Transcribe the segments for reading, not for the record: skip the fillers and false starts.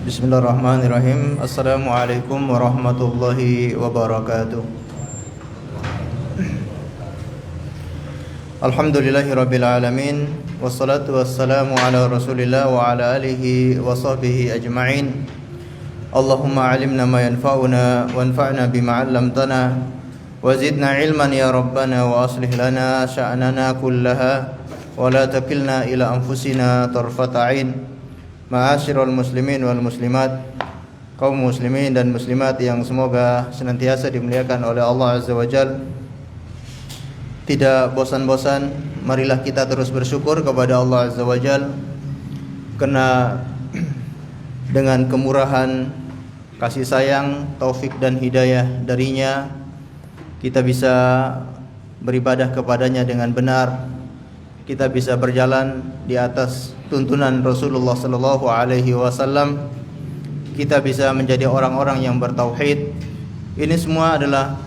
Bismillahirrahmanirrahim. Assalamualaikum warahmatullahi wabarakatuh. Alhamdulillahirabbil alamin, wassalatu wassalamu ala Rasulillah wa ala alihi wa sahbihi ajma'in. Allahumma 'allimna ma yanfa'una wanfa'na bima 'allamtana wa zidna 'ilman ya rabbana wa aslih lana sya'nana kullaha wa la takilna ila anfusina tarfata 'ain. Ma'asyiral muslimin wal muslimat, kaum muslimin dan muslimat yang semoga senantiasa dimuliakan oleh Allah Azza wa Jalla. Tidak bosan-bosan marilah kita terus bersyukur kepada Allah Azza wa Jalla, karena dengan kemurahan, kasih sayang, taufik dan hidayah darinya kita bisa beribadah kepadanya dengan benar. Kita bisa berjalan di atas tuntunan Rasulullah sallallahu alaihi wasallam. Kita bisa menjadi orang-orang yang bertauhid. Ini semua adalah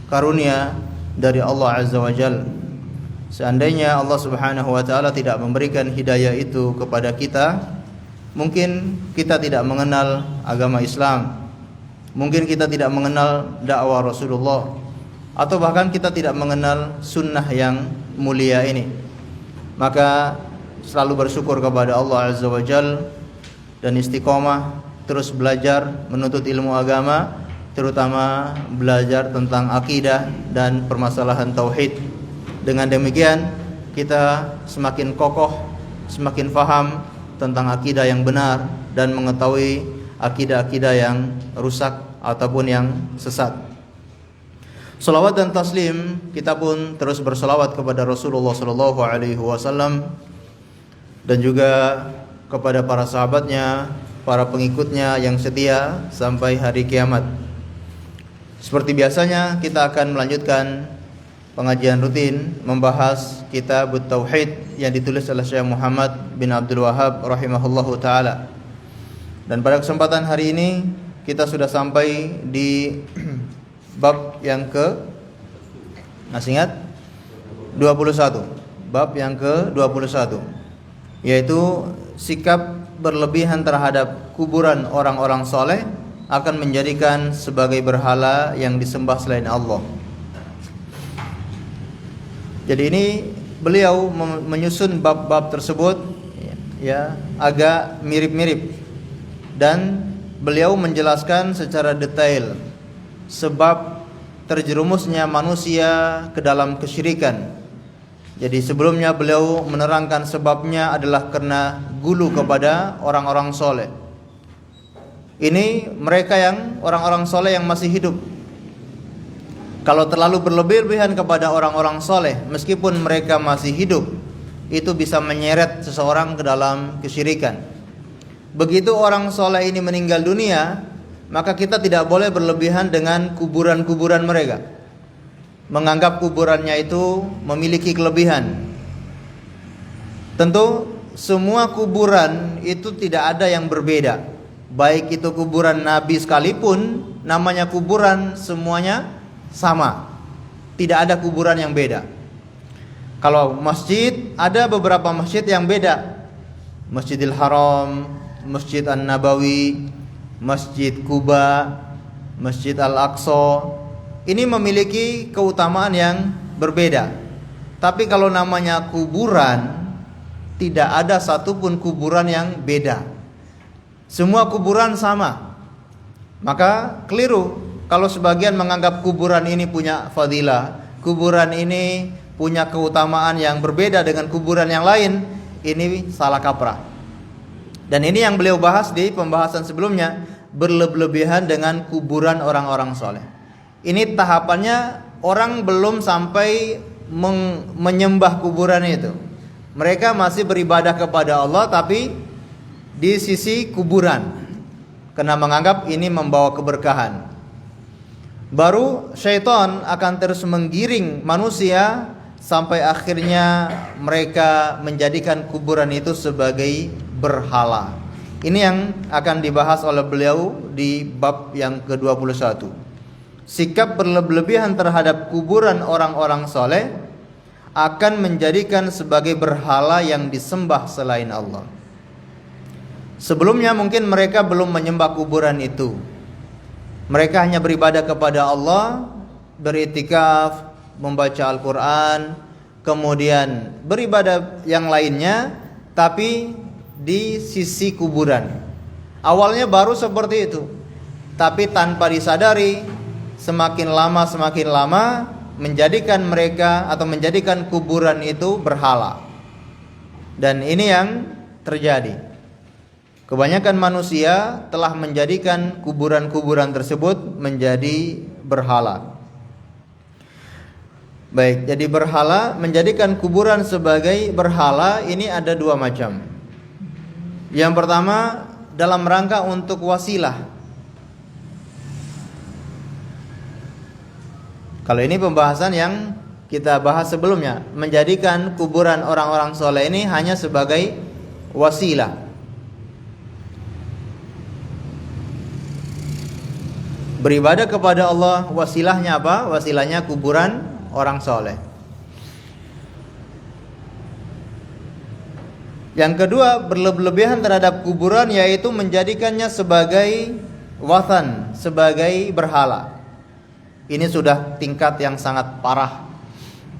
karunia dari Allah Azza wa Jalla. Seandainya Allah Subhanahu wa taala tidak memberikan hidayah itu kepada kita, mungkin kita tidak mengenal agama Islam. Mungkin kita tidak mengenal dakwah Rasulullah, atau bahkan kita tidak mengenal sunnah yang mulia ini. Maka selalu bersyukur kepada Allah Azza wa Jalla dan istiqomah terus belajar menuntut ilmu agama, terutama belajar tentang akidah dan permasalahan tauhid. Dengan demikian kita semakin kokoh, semakin faham tentang akidah yang benar dan mengetahui akidah-akidah yang rusak ataupun yang sesat. Salawat dan taslim kita pun terus bersalawat kepada Rasulullah sallallahu alaihi wasallam dan juga kepada para sahabatnya, para pengikutnya yang setia sampai hari kiamat. Seperti biasanya kita akan melanjutkan pengajian rutin membahas kitab Tauhid yang ditulis oleh Syekh Muhammad bin Abdul Wahhab rahimahullahu taala. Dan pada kesempatan hari ini kita sudah sampai di bab yang masih ingat? 21. Bab yang ke-21, yaitu sikap berlebihan terhadap kuburan orang-orang soleh akan menjadikan sebagai berhala yang disembah selain Allah. Jadi ini beliau menyusun bab-bab tersebut ya agak mirip-mirip, dan beliau menjelaskan secara detail sebab terjerumusnya manusia ke dalam kesyirikan. Jadi sebelumnya beliau menerangkan sebabnya adalah karena gulu kepada orang-orang soleh. Ini mereka yang orang-orang soleh yang masih hidup. Kalau terlalu berlebihan kepada orang-orang soleh meskipun mereka masih hidup, itu bisa menyeret seseorang ke dalam kesyirikan. Begitu orang soleh ini meninggal dunia, maka kita tidak boleh berlebihan dengan kuburan-kuburan mereka, menganggap kuburannya itu memiliki kelebihan. Tentu semua kuburan itu tidak ada yang berbeda. Baik itu kuburan Nabi sekalipun, namanya kuburan semuanya sama. Tidak ada kuburan yang beda. Kalau masjid, ada beberapa masjid yang beda. Masjidil Haram, Masjid An-Nabawi, Masjid Quba, Masjid Al-Aqsa, ini memiliki keutamaan yang berbeda. Tapi kalau namanya kuburan, tidak ada satupun kuburan yang beda. Semua kuburan sama. Maka keliru kalau sebagian menganggap kuburan ini punya fadilah, kuburan ini punya keutamaan yang berbeda dengan kuburan yang lain. Ini salah kaprah. Dan ini yang beliau bahas di pembahasan sebelumnya, berlebihan dengan kuburan orang-orang soleh. Ini tahapannya orang belum sampai menyembah kuburan itu. Mereka masih beribadah kepada Allah tapi di sisi kuburan, karena menganggap ini membawa keberkahan. Baru syaitan akan terus menggiring manusia sampai akhirnya mereka menjadikan kuburan itu sebagai berhala. Ini yang akan dibahas oleh beliau di bab yang ke-21. Sikap berlebihan terhadap kuburan orang-orang soleh akan menjadikan sebagai berhala yang disembah selain Allah. Sebelumnya mungkin mereka belum menyembah kuburan itu. Mereka hanya beribadah kepada Allah, beriktikaf, membaca Al-Quran, kemudian beribadah yang lainnya, tapi di sisi kuburan. Awalnya baru seperti itu, tapi tanpa disadari semakin lama menjadikan mereka atau menjadikan kuburan itu berhala. Dan ini yang terjadi. Kebanyakan manusia telah menjadikan kuburan-kuburan tersebut menjadi berhala. Baik, jadi berhala, menjadikan kuburan sebagai berhala ini ada dua macam. Yang pertama dalam rangka untuk wasilah. Kalau ini pembahasan yang kita bahas sebelumnya, menjadikan kuburan orang-orang soleh ini hanya sebagai wasilah. Beribadah kepada Allah, wasilahnya apa? Wasilahnya kuburan orang soleh. Yang kedua, berlebihan terhadap kuburan, yaitu menjadikannya sebagai wathan, sebagai berhala. Ini sudah tingkat yang sangat parah,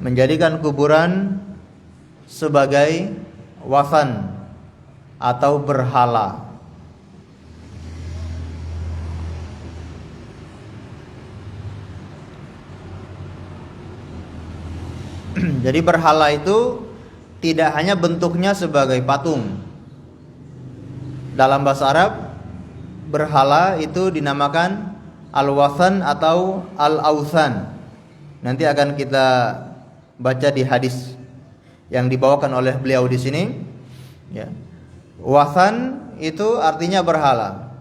menjadikan kuburan sebagai wathan atau berhala. Jadi berhala itu tidak hanya bentuknya sebagai patung. Dalam bahasa Arab, berhala itu dinamakan al-wathan atau al-authan. Nanti akan kita baca di hadis yang dibawakan oleh beliau di sini. Ya. Wathan itu artinya berhala.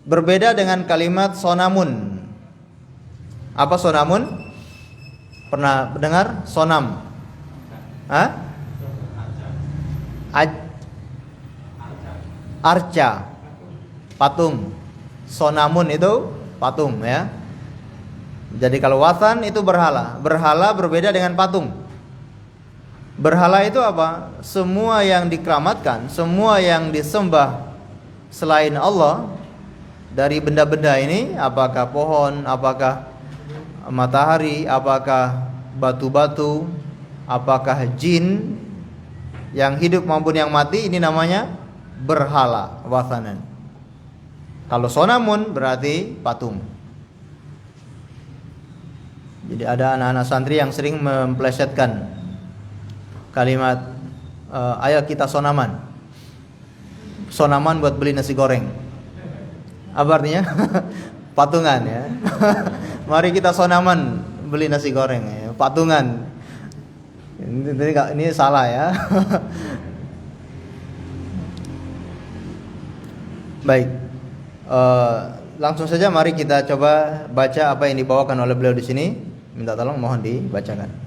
Berbeda dengan kalimat sonamun. Apa sonamun? Pernah dengar sonam? Hah? Arca, patung. Sonamun itu patung, ya. Jadi kalau wathan itu berhala. Berhala berbeda dengan patung. Berhala itu apa? Semua yang dikeramatkan, semua yang disembah selain Allah dari benda-benda ini, apakah pohon, apakah matahari, apakah batu-batu, apakah jin yang hidup maupun yang mati, ini namanya berhala, wathanan. Kalau sonamun berarti patung. Jadi ada anak-anak santri yang sering memplesetkan kalimat ayo kita sonaman. Sonaman buat beli nasi goreng. Apa artinya? Patungan, ya. Mari kita sonaman beli nasi goreng, ya. Patungan. Ini salah, ya. Baik. Langsung saja mari kita coba baca apa yang dibawakan oleh beliau di sini. Minta tolong, mohon dibacakan.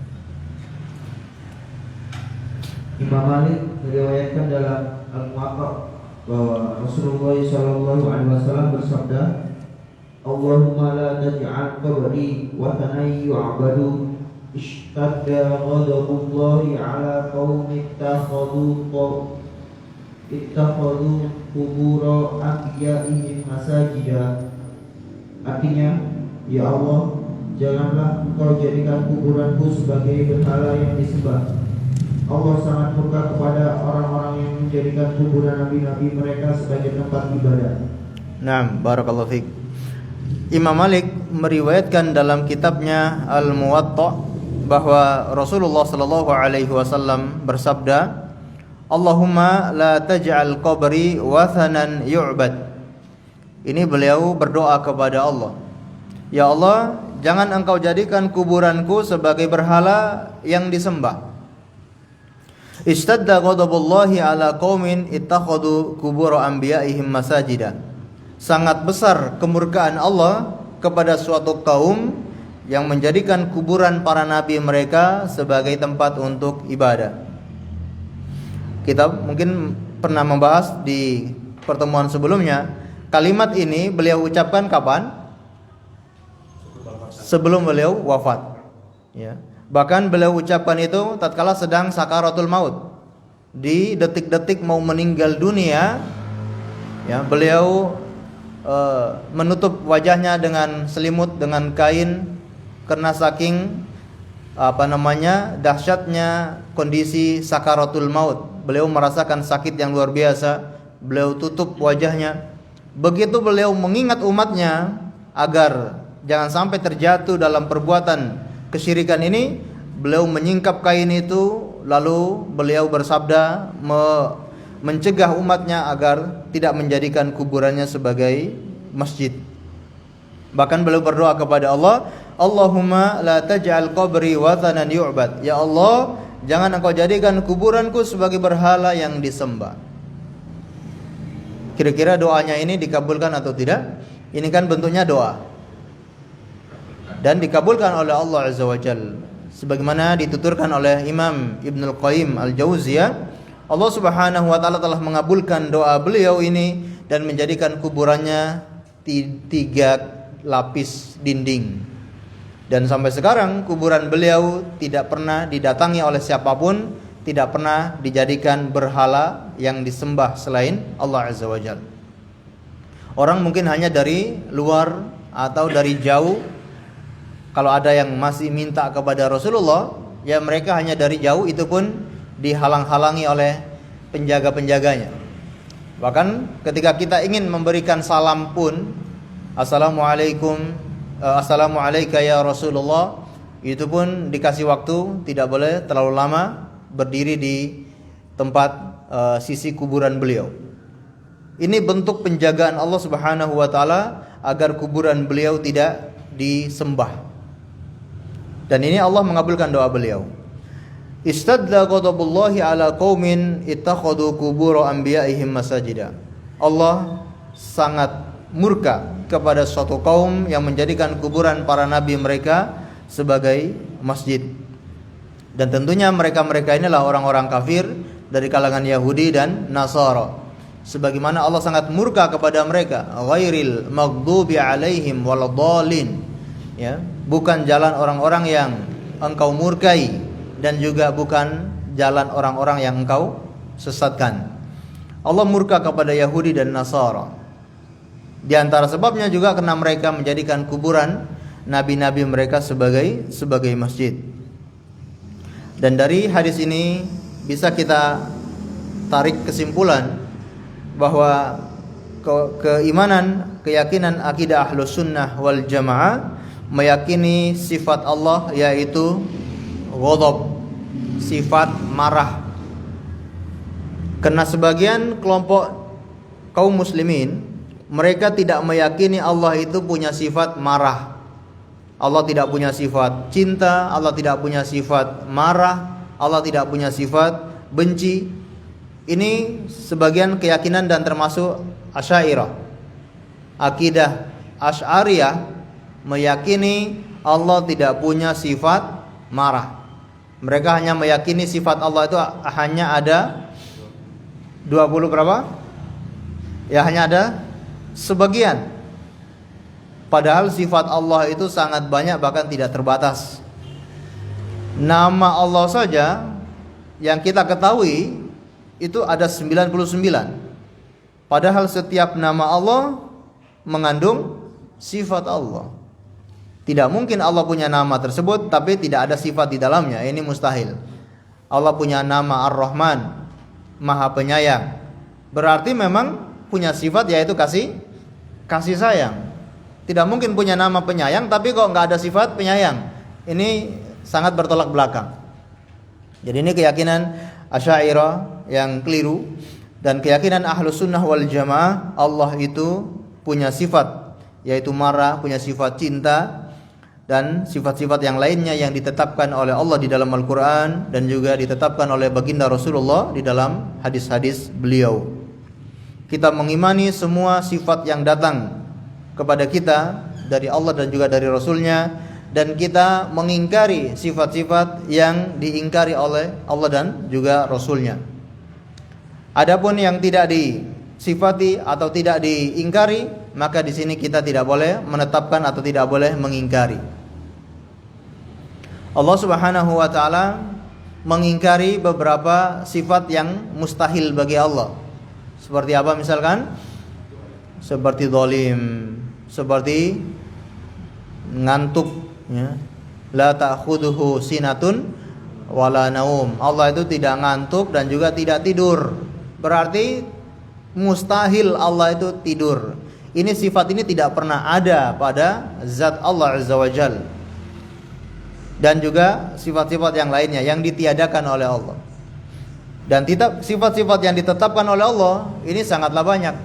Imam Malik meriwayatkan dalam Al-Muwatta bahwa Rasulullah SAW bersabda, Allahumma la taj'al qabri wathanan yu'badu ishtadda ghadabullahi ala qaumin ittakhadhu qubura anbiya'ihim masajida. Artinya, ya Allah, janganlah Engkau jadikan kuburanku sebagai berhala yang disembah. Allah sangat murka kepada orang-orang yang menjadikan kuburan nabi-nabi mereka sebagai tempat ibadah. Naam, barakallahu fiik. Imam Malik meriwayatkan dalam kitabnya Al-Muwatta bahwa Rasulullah sallallahu alaihi wasallam bersabda, Allahumma la taj'al qabri wathanan yu'bad. Ini beliau berdoa kepada Allah, ya Allah, jangan Engkau jadikan kuburanku sebagai berhala yang disembah. Istadda ghadabullahi ala qaumin ittakhadhu qubur anbiya'ihim masajida. Sangat besar kemurkaan Allah kepada suatu kaum yang menjadikan kuburan para nabi mereka sebagai tempat untuk ibadah. Kita mungkin pernah membahas di pertemuan sebelumnya. Kalimat ini beliau ucapkan kapan? Sebelum beliau wafat, ya. Bahkan beliau ucapkan itu tatkala sedang sakaratul maut. di detik-detik mau meninggal dunia, ya, beliau menutup wajahnya dengan selimut, dengan kain, karena saking dahsyatnya kondisi sakaratul maut. Beliau merasakan sakit yang luar biasa. Beliau tutup wajahnya. Begitu beliau mengingat umatnya agar jangan sampai terjatuh dalam perbuatan kesyirikan ini, beliau menyingkap kain itu, lalu beliau bersabda mencegah umatnya agar tidak menjadikan kuburannya sebagai masjid. Bahkan beliau berdoa kepada Allah, Allahumma la taj'al qabri wathanan yu'bad. Ya Allah, jangan engkau jadikan kuburanku sebagai berhala yang disembah. Kira-kira doanya ini dikabulkan atau tidak? Ini kan bentuknya doa, dan dikabulkan oleh Allah Azza wa Jalla. Sebagaimana dituturkan oleh Imam Ibnul Qayyim Al-Jauziyah, Allah Subhanahu wa taala telah mengabulkan doa beliau ini dan menjadikan kuburannya 3 lapis dinding. Dan sampai sekarang kuburan beliau tidak pernah didatangi oleh siapapun, tidak pernah dijadikan berhala yang disembah selain Allah Azza wa Jalla. Orang mungkin hanya dari luar atau dari jauh, kalau ada yang masih minta kepada Rasulullah, ya mereka hanya dari jauh, itu pun dihalang-halangi oleh penjaga-penjaganya. Bahkan ketika kita ingin memberikan salam pun, Assalamualaikum, Assalamualaikum ya Rasulullah, itu pun dikasih waktu, tidak boleh terlalu lama berdiri di tempat sisi kuburan beliau. Ini bentuk penjagaan Allah Subhanahu wa taala agar kuburan beliau tidak disembah. Dan ini Allah mengabulkan doa beliau. Istadla ghadabullahi ala qaumin ittakhadhu qubur anbiya'ihim masajida. Allah sangat murka kepada suatu kaum yang menjadikan kuburan para nabi mereka sebagai masjid. Dan tentunya mereka-mereka inilah orang-orang kafir dari kalangan Yahudi dan Nasara. Sebagaimana Allah sangat murka kepada mereka, ghairil maghdubi alaihim waladhdallin, ya, bukan jalan orang-orang yang engkau murkai, dan juga bukan jalan orang-orang yang engkau sesatkan. Allah murka kepada Yahudi dan Nasara. Di antara sebabnya juga karena mereka menjadikan kuburan nabi-nabi mereka sebagai masjid. Dan dari hadis ini bisa kita tarik kesimpulan bahwa keimanan, keyakinan akidah Ahlus Sunnah wal Jamaah meyakini sifat Allah, yaitu ghadab, sifat marah. Karena sebagian kelompok kaum muslimin, mereka tidak meyakini Allah itu punya sifat marah. Allah tidak punya sifat cinta, Allah tidak punya sifat marah, Allah tidak punya sifat benci. Ini sebagian keyakinan dan termasuk Asy'ariyah. Akidah Asy'ariyah meyakini Allah tidak punya sifat marah. Mereka hanya meyakini sifat Allah itu hanya ada 20 berapa? Ya, hanya ada sebagian. Padahal sifat Allah itu sangat banyak, bahkan tidak terbatas. Nama Allah saja yang kita ketahui itu ada 99. Padahal setiap nama Allah mengandung sifat Allah. Tidak mungkin Allah punya nama tersebut tapi tidak ada sifat di dalamnya. Ini mustahil. Allah punya nama Ar-Rahman, Maha Penyayang. Berarti memang punya sifat, yaitu kasih sayang. Tidak mungkin punya nama penyayang tapi kok nggak ada sifat penyayang. Ini sangat bertolak belakang. Jadi ini keyakinan Asy'ariyah yang keliru. Dan keyakinan Ahlus Sunnah wal Jamaah, Allah itu punya sifat, yaitu marah, punya sifat cinta, dan sifat-sifat yang lainnya yang ditetapkan oleh Allah di dalam Al-Quran dan juga ditetapkan oleh baginda Rasulullah di dalam hadis-hadis beliau. Kita mengimani semua sifat yang datang kepada kita dari Allah dan juga dari Rasulnya, dan kita mengingkari sifat-sifat yang diingkari oleh Allah dan juga Rasulnya. Adapun yang tidak disifati atau tidak diingkari, maka di sini kita tidak boleh menetapkan atau tidak boleh mengingkari. Allah Subhanahu wa taala mengingkari beberapa sifat yang mustahil bagi Allah. Seperti apa misalkan? Seperti zalim, seperti ngantuk, ya. La ta'khudhuhu sinatun wala naum. Allah itu tidak ngantuk dan juga tidak tidur. Berarti mustahil Allah itu tidur. Ini sifat ini tidak pernah ada pada zat Allah Azza wa Jalla. Dan juga sifat-sifat yang lainnya yang ditiadakan oleh Allah. Dan sifat-sifat yang ditetapkan oleh Allah ini sangatlah banyak.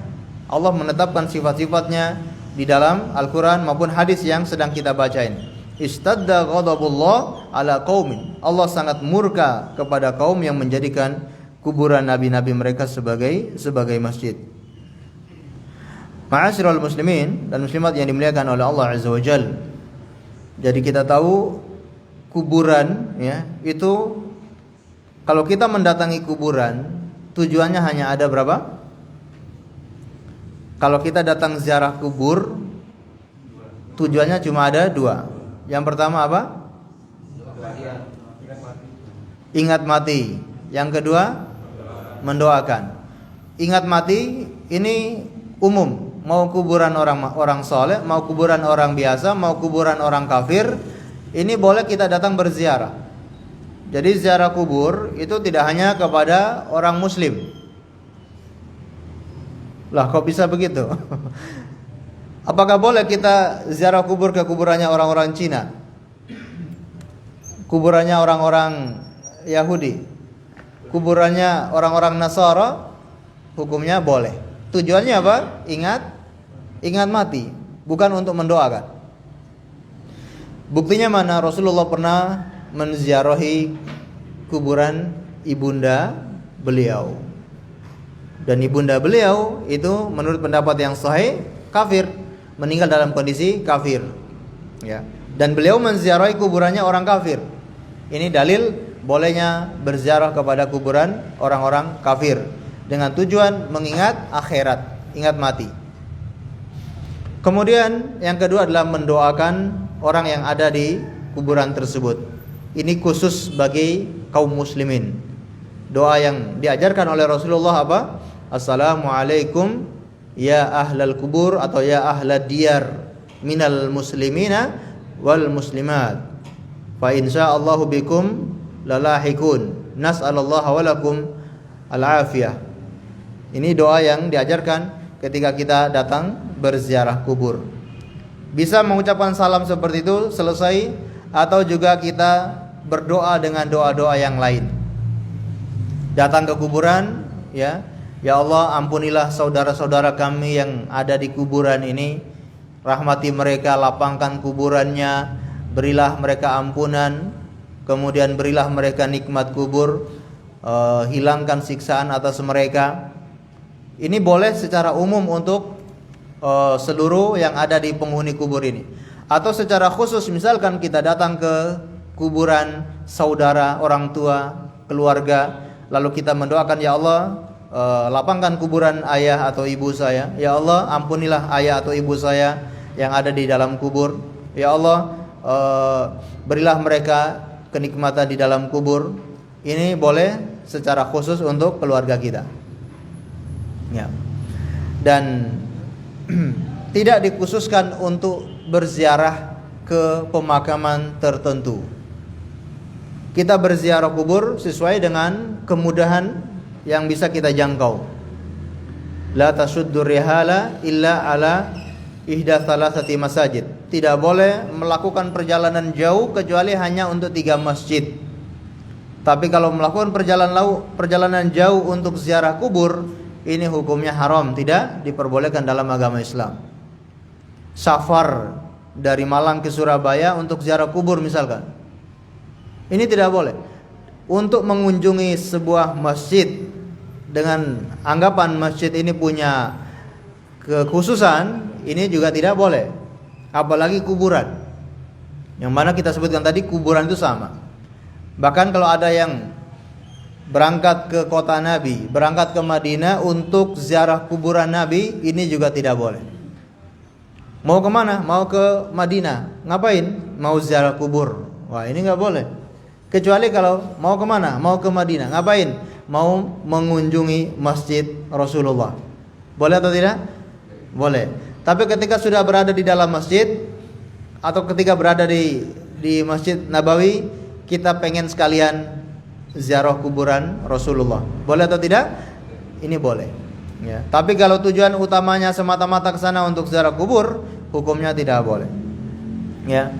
Allah menetapkan sifat-sifatnya di dalam Al-Quran maupun hadis yang sedang kita bacain. Istadda ghadabullah ala qaumin. Allah sangat murka kepada kaum yang menjadikan kuburan nabi-nabi mereka sebagai masjid. Ma'asyiral muslimin dan muslimat yang dimuliakan oleh Allah Azza wa Jalla. Jadi kita tahu kuburan, ya, itu kalau kita mendatangi kuburan tujuannya hanya ada berapa? Kalau kita datang ziarah kubur tujuannya cuma ada dua. Yang pertama apa? Ingat mati. Yang kedua mendoakan. Ingat mati ini umum. Mau kuburan orang soleh, mau kuburan orang biasa, mau kuburan orang kafir, ini boleh kita datang berziarah. Jadi ziarah kubur itu tidak hanya kepada orang muslim. Lah kok bisa begitu? Apakah boleh kita ziarah kubur ke kuburannya orang-orang Cina? Kuburannya orang-orang Yahudi? Kuburannya orang-orang Nasara? Hukumnya boleh. Tujuannya apa? Ingat mati, bukan untuk mendoakan. Buktinya mana? Rasulullah pernah menziarahi kuburan ibunda beliau. Dan ibunda beliau itu menurut pendapat yang sahih kafir, meninggal dalam kondisi kafir, ya. Dan beliau menziarahi kuburannya orang kafir. Ini dalil bolehnya berziarah kepada kuburan orang-orang kafir dengan tujuan mengingat akhirat, ingat mati. Kemudian yang kedua adalah mendoakan orang yang ada di kuburan tersebut. Ini khusus bagi kaum muslimin. Doa yang diajarkan oleh Rasulullah apa? Assalamualaikum ya ahlal kubur atau ya ahlad diyar minal muslimina wal muslimat fa insyaallahu bikum lalahikun nas'alallahu walakum al-afiyah. Ini doa yang diajarkan ketika kita datang berziarah kubur. Bisa mengucapkan salam seperti itu selesai, atau juga kita berdoa dengan doa-doa yang lain. Datang ke kuburan, ya Allah, ampunilah saudara-saudara kami yang ada di kuburan ini, rahmati mereka, lapangkan kuburannya, berilah mereka ampunan, kemudian berilah mereka nikmat kubur, hilangkan siksaan atas mereka. Ini boleh secara umum untuk seluruh yang ada di penghuni kubur ini. Atau secara khusus misalkan kita datang ke kuburan saudara, orang tua, keluarga, lalu kita mendoakan, ya Allah, lapangkan kuburan ayah atau ibu saya. Ya Allah, ampunilah ayah atau ibu saya yang ada di dalam kubur. Ya Allah, berilah mereka kenikmatan di dalam kubur. Ini boleh secara khusus untuk keluarga kita, ya. Dan tidak dikhususkan untuk berziarah ke pemakaman tertentu. Kita berziarah kubur sesuai dengan kemudahan yang bisa kita jangkau. La tasuddur rihala illa ala ihda thalathati masajid. Tidak boleh melakukan perjalanan jauh kecuali hanya untuk 3 masjid. Tapi kalau melakukan perjalanan jauh untuk ziarah kubur, ini hukumnya haram, tidak diperbolehkan dalam agama Islam. Safar dari Malang ke Surabaya untuk ziarah kubur misalkan, ini tidak boleh. Untuk mengunjungi sebuah masjid dengan anggapan masjid ini punya kekhususan, ini juga tidak boleh. Apalagi kuburan, yang mana kita sebutkan tadi kuburan itu sama. Bahkan kalau ada yang berangkat ke kota Nabi, berangkat ke Madinah untuk ziarah kuburan Nabi, ini juga tidak boleh. Mau kemana? Mau ke Madinah. Ngapain? Mau ziarah kubur. Wah, ini nggak boleh. Kecuali kalau mau kemana? Mau ke Madinah. Ngapain? Mau mengunjungi masjid Rasulullah. Boleh atau tidak? Boleh. Tapi ketika sudah berada di dalam masjid atau ketika berada di Masjid Nabawi, kita pengen sekalian ziarah kuburan Rasulullah. Boleh atau tidak? Ini boleh. Ya. Tapi kalau tujuan utamanya semata-mata ke sana untuk ziarah kubur, hukumnya tidak boleh. Ya.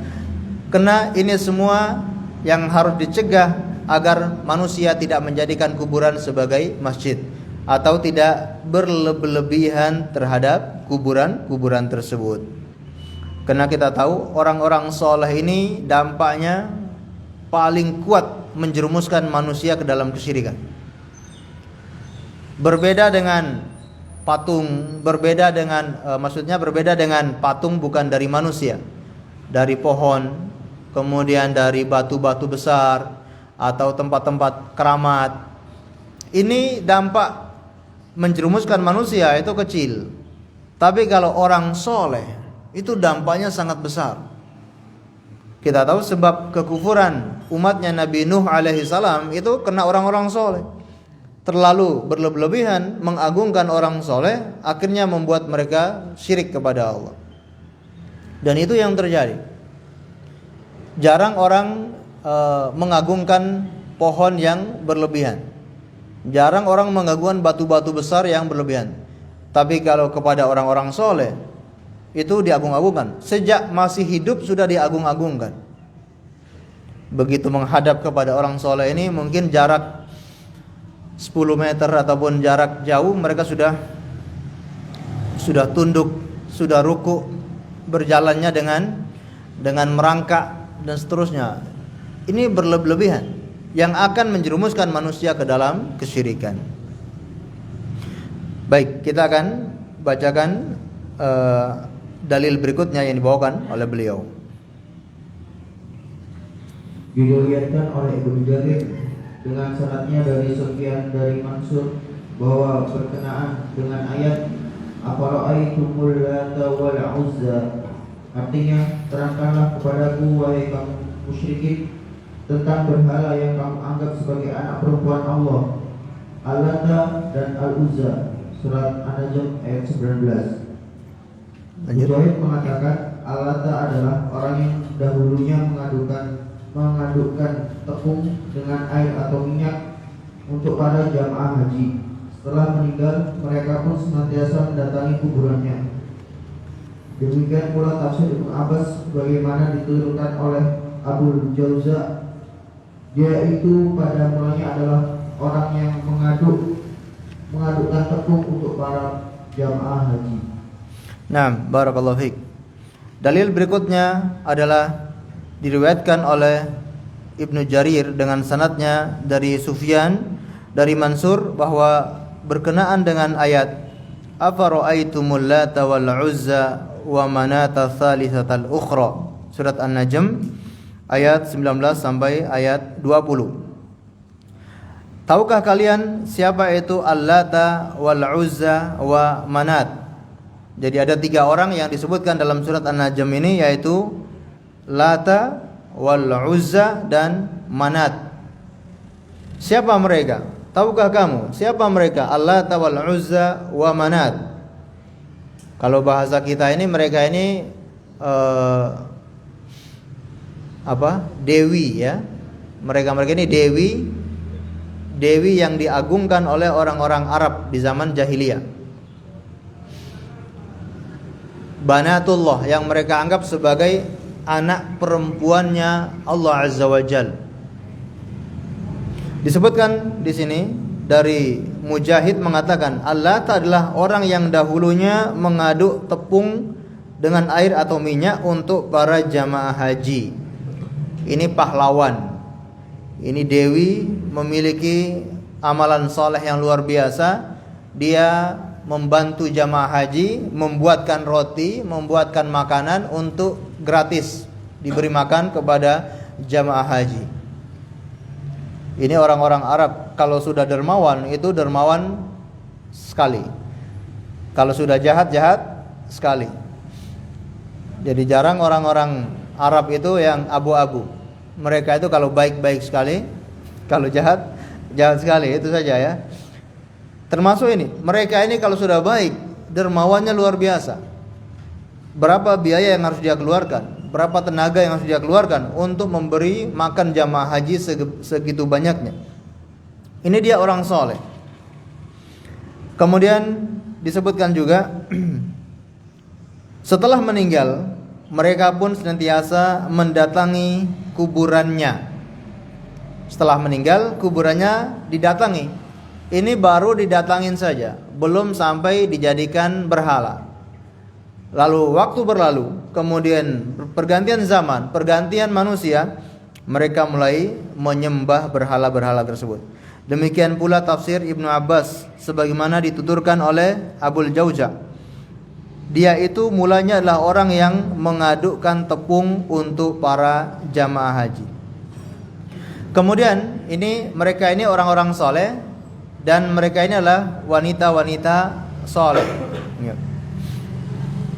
Karena ini semua yang harus dicegah agar manusia tidak menjadikan kuburan sebagai masjid atau tidak berlebihan terhadap kuburan-kuburan tersebut. Karena kita tahu orang-orang soleh ini dampaknya paling kuat menjerumuskan manusia ke dalam kesyirikan. Berbeda dengan patung, berbeda dengan patung bukan dari manusia, dari pohon, kemudian dari batu-batu besar atau tempat-tempat keramat. Ini dampak menjerumuskan manusia itu kecil. Tapi kalau orang soleh itu dampaknya sangat besar. Kita tahu sebab kekufuran umatnya Nabi Nuh alaihi salam itu kena orang-orang soleh. Terlalu berlebihan mengagungkan orang soleh, akhirnya membuat mereka syirik kepada Allah. Dan itu yang terjadi. Jarang orang mengagungkan pohon yang berlebihan. Jarang orang mengagungkan batu-batu besar yang berlebihan. Tapi kalau kepada orang-orang soleh, itu diagung-agungkan. Sejak masih hidup sudah diagung-agungkan. Begitu menghadap kepada orang soleh ini, mungkin jarak 10 meter ataupun jarak jauh, mereka sudah tunduk, sudah ruku, berjalannya dengan merangkak dan seterusnya. Ini berlebihan yang akan menjerumuskan manusia ke dalam kesyirikan. Baik, kita akan bacakan dalil berikutnya yang dibawakan oleh beliau. Diriwayatkan oleh Ibnu Jarir dengan sanadnya dari Sufyan dari Mansur bahwa berkenaan dengan ayat Afara'aitumul Lata wal Uzza, artinya terangkanlah kepadaku wahai kaum musyrikin tentang berhala yang kamu anggap sebagai anak perempuan Allah, Al-Lata dan Al-Uzza. Surat An-Najm ayat 19. Mujahid mengatakan Al-Lata adalah orang yang dahulunya mengadukkan tepung dengan air atau minyak untuk para jamaah haji. Setelah meninggal, mereka pun senantiasa mendatangi kuburannya. Demikian pula tafsir Ibnu Abbas bagaimana dituturkan oleh Abu Jauza. Dia itu pada mulanya adalah orang yang mengadukkan tepung untuk para jamaah haji. Nah, barakallahu fiik. Dalil berikutnya adalah diriwayatkan oleh Ibnu Jarir dengan sanadnya dari Sufyan dari Mansur bahwa berkenaan dengan ayat Afara'aitumul Lata wal Uzza wa Manata Tsalitsatal Ukhra, surat An-Najm ayat 19 sampai ayat 20. Tahukah kalian siapa itu Al-Lata wal Uzza wa Manat? Jadi ada 3 orang yang disebutkan dalam surat An-Najm ini, yaitu Lata wal Uzza dan Manat. Siapa mereka? Tahukah kamu siapa mereka? Al-Lata wal Uzza wa Manat. Kalau bahasa kita ini, mereka ini dewi ya. Mereka ini dewi yang diagungkan oleh orang-orang Arab di zaman jahiliyah. Banatullah, yang mereka anggap sebagai anak perempuannya Allah Azza wa Jal. Disebutkan di sini dari Mujahid mengatakan Al-Lata adalah orang yang dahulunya mengaduk tepung dengan air atau minyak untuk para jamaah haji. Ini pahlawan. Ini dewi memiliki amalan soleh yang luar biasa. Dia membantu jamaah haji, membuatkan roti, membuatkan makanan untuk gratis diberi makan kepada jamaah haji. Ini orang-orang Arab kalau sudah dermawan itu dermawan sekali. Kalau sudah jahat sekali. Jadi jarang orang-orang Arab itu yang abu-abu. Mereka itu kalau baik-baik sekali, kalau jahat sekali, itu saja ya. Termasuk ini, mereka ini kalau sudah baik, dermawannya luar biasa. Berapa biaya yang harus dia keluarkan, berapa tenaga yang harus dia keluarkan untuk memberi makan jamaah haji segitu banyaknya. Ini dia orang soleh. Kemudian disebutkan juga setelah meninggal, mereka pun senantiasa mendatangi kuburannya. Setelah meninggal, kuburannya didatangi. Ini baru didatangin saja, belum sampai dijadikan berhala. Lalu waktu berlalu, kemudian pergantian zaman, pergantian manusia, mereka mulai menyembah berhala-berhala tersebut. Demikian pula tafsir Ibnu Abbas sebagaimana dituturkan oleh Abul Jauza. Dia itu mulanya adalah orang yang mengadukkan tepung untuk para jamaah haji. Kemudian mereka ini orang-orang soleh, dan mereka ini adalah wanita-wanita soleh.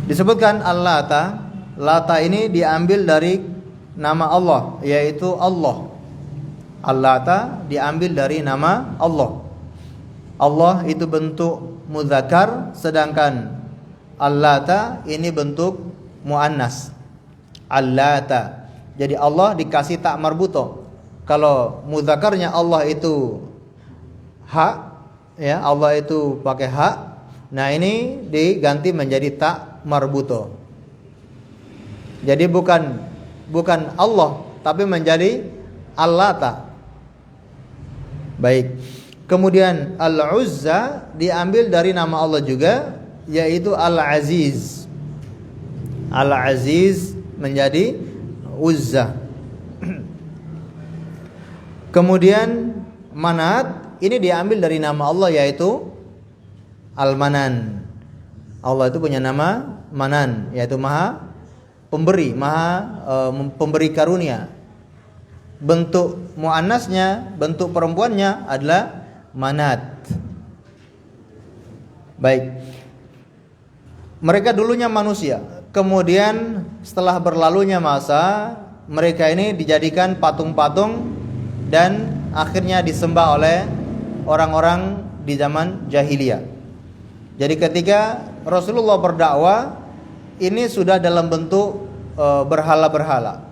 Disebutkan Al-Lata. Lata ini diambil dari nama Allah, yaitu Allah. Al-Lata diambil dari nama Allah. Allah itu bentuk mudzakkar, sedangkan Al-Lata ini bentuk muannas. Al-Lata. Jadi Allah dikasih tak marbuto. Kalau mudzakarnya Allah itu ha, ya, Allah itu pakai ha. Nah, ini diganti menjadi tak marbuto. Jadi bukan Allah, tapi menjadi Al-Lata. Baik. Kemudian Al-Uzza diambil dari nama Allah juga, yaitu Al-Aziz. Al-Aziz menjadi Uzza. Kemudian Manat ini diambil dari nama Allah, yaitu Al-Manan. Allah itu punya nama Manan, yaitu Maha Pemberi, Pemberi karunia. Bentuk muannasnya, bentuk perempuannya adalah Manat. Baik. Mereka dulunya manusia. Kemudian setelah berlalunya masa, mereka ini dijadikan patung-patung dan akhirnya disembah oleh orang-orang di zaman jahiliyah. Jadi ketika Rasulullah berdakwah, ini sudah dalam bentuk berhala-berhala.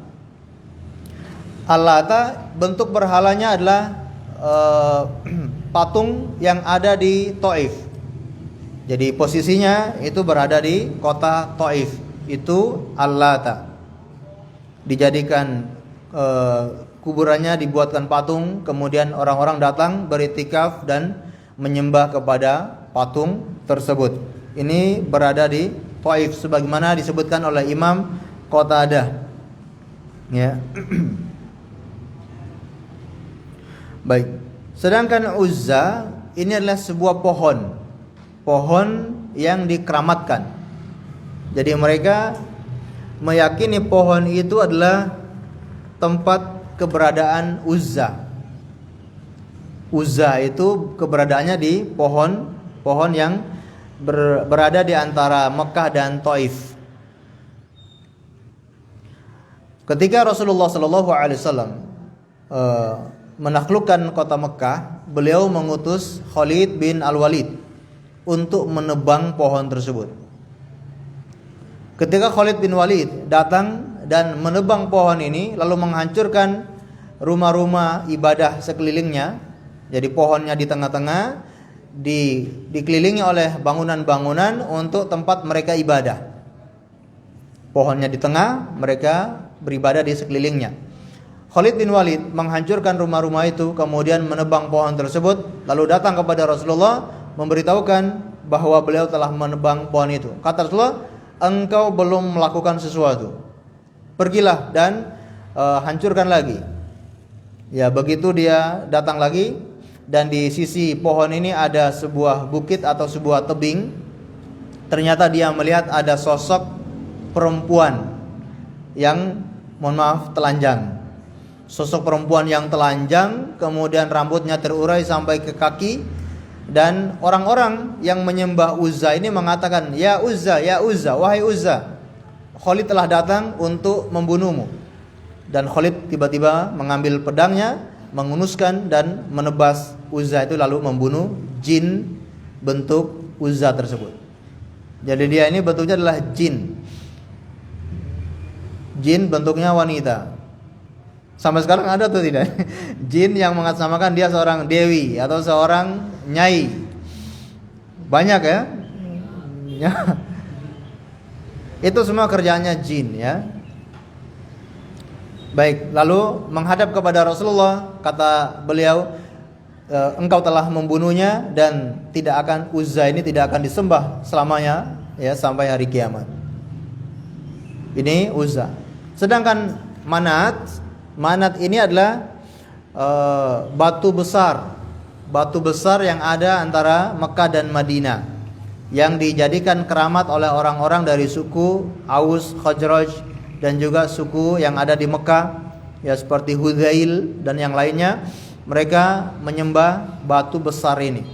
Al-Lata bentuk berhalanya adalah patung yang ada di Taif. Jadi posisinya itu berada di kota Taif. Itu Al-Lata. Dijadikan kuburannya, dibuatkan patung, kemudian orang-orang datang beriktikaf dan menyembah kepada patung tersebut. Ini berada di Taif sebagaimana disebutkan oleh Imam Qatadah. Ya. Baik. Sedangkan Uzza ini adalah sebuah pohon yang dikeramatkan. Jadi mereka meyakini pohon itu adalah tempat keberadaan Uzza. Uzza itu keberadaannya di pohon yang berada di antara Mekah dan Taif. Ketika Rasulullah SAW menaklukkan kota Mekah, beliau mengutus Khalid bin Al-Walid untuk menebang pohon tersebut. Ketika Khalid bin Walid datang dan menebang pohon ini, lalu menghancurkan rumah-rumah ibadah sekelilingnya. Jadi pohonnya di tengah-tengah, dikelilingi oleh bangunan-bangunan untuk tempat mereka ibadah. Pohonnya di tengah, mereka beribadah di sekelilingnya. Khalid bin Walid menghancurkan rumah-rumah itu, kemudian menebang pohon tersebut, lalu datang kepada Rasulullah memberitahukan bahwa beliau telah menebang pohon itu. Kata Rasulullah, engkau belum melakukan sesuatu. Pergilah dan hancurkan lagi. Ya, begitu dia datang lagi, dan di sisi pohon ini ada sebuah bukit atau sebuah tebing. Ternyata dia melihat ada sosok perempuan yang, mohon maaf, telanjang. Sosok perempuan yang telanjang, kemudian rambutnya terurai sampai ke kaki. Dan orang-orang yang menyembah Uzza ini mengatakan, ya Uzza, wahai Uzza, Khalid telah datang untuk membunuhmu. dan Khalid tiba-tiba mengambil pedangnya, menghunuskan dan menebas Uzza itu, lalu membunuh jin bentuk Uzza tersebut. Jadi dia ini bentuknya adalah jin. Jin bentuknya wanita. Sampai sekarang ada atau tidak? Jin yang mengatasnamakan dia seorang dewi atau seorang nyai. Banyak ya. Itu semua kerjaannya jin ya. Baik, lalu menghadap kepada Rasulullah, kata beliau, engkau telah membunuhnya dan tidak akan, Uzza ini tidak akan disembah selamanya ya sampai hari kiamat. Ini Uzza. Sedangkan Manat ini adalah batu besar yang ada antara Mekah dan Madinah, yang dijadikan keramat oleh orang-orang dari suku Aus, Khazraj, dan juga suku yang ada di Mekah ya seperti Hudzail dan yang lainnya. Mereka menyembah batu besar ini.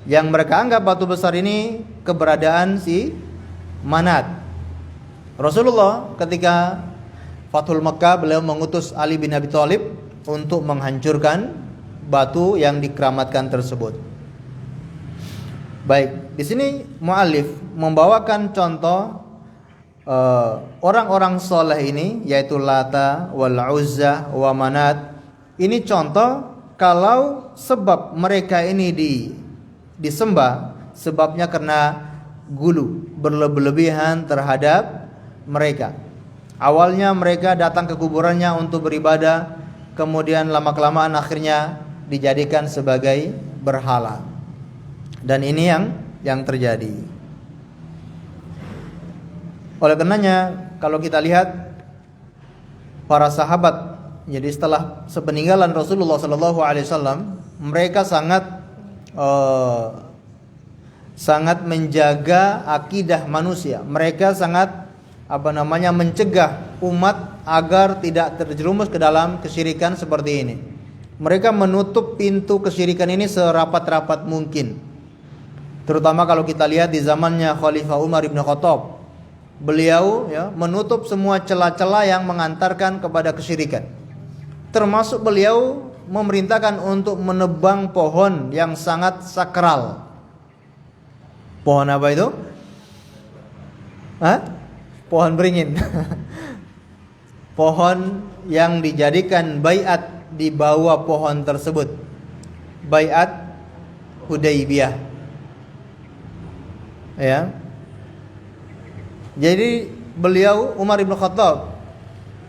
Yang mereka anggap batu besar ini keberadaan si Manat. Rasulullah ketika Fathul Mekah, beliau mengutus Ali bin Abi Thalib untuk menghancurkan batu yang dikeramatkan tersebut. Baik, di sini muallif membawakan contoh orang-orang soleh ini, yaitu Lata, wal Uzza, wa Manat. Ini contoh kalau sebab mereka ini disembah, sebabnya karena gulu, berlebihan terhadap mereka. Awalnya mereka datang ke kuburannya untuk beribadah, kemudian lama-kelamaan akhirnya dijadikan sebagai berhala. Dan ini yang terjadi. Oleh karenanya kalau kita lihat para sahabat, jadi setelah sepeninggalan Rasulullah SAW, mereka sangat menjaga akidah manusia. Mereka sangat mencegah umat agar tidak terjerumus ke dalam kesyirikan seperti ini. Mereka menutup pintu kesyirikan ini serapat-rapat mungkin. Terutama kalau kita lihat di zamannya Khalifah Umar bin Khattab, beliau ya menutup semua celah-celah yang mengantarkan kepada kesyirikan. Termasuk beliau memerintahkan untuk menebang pohon yang sangat sakral. Pohon apa itu? Pohon beringin. Pohon yang dijadikan baiat di bawah pohon tersebut, baiat Hudaybiyah. Ya. Jadi beliau Umar bin Khattab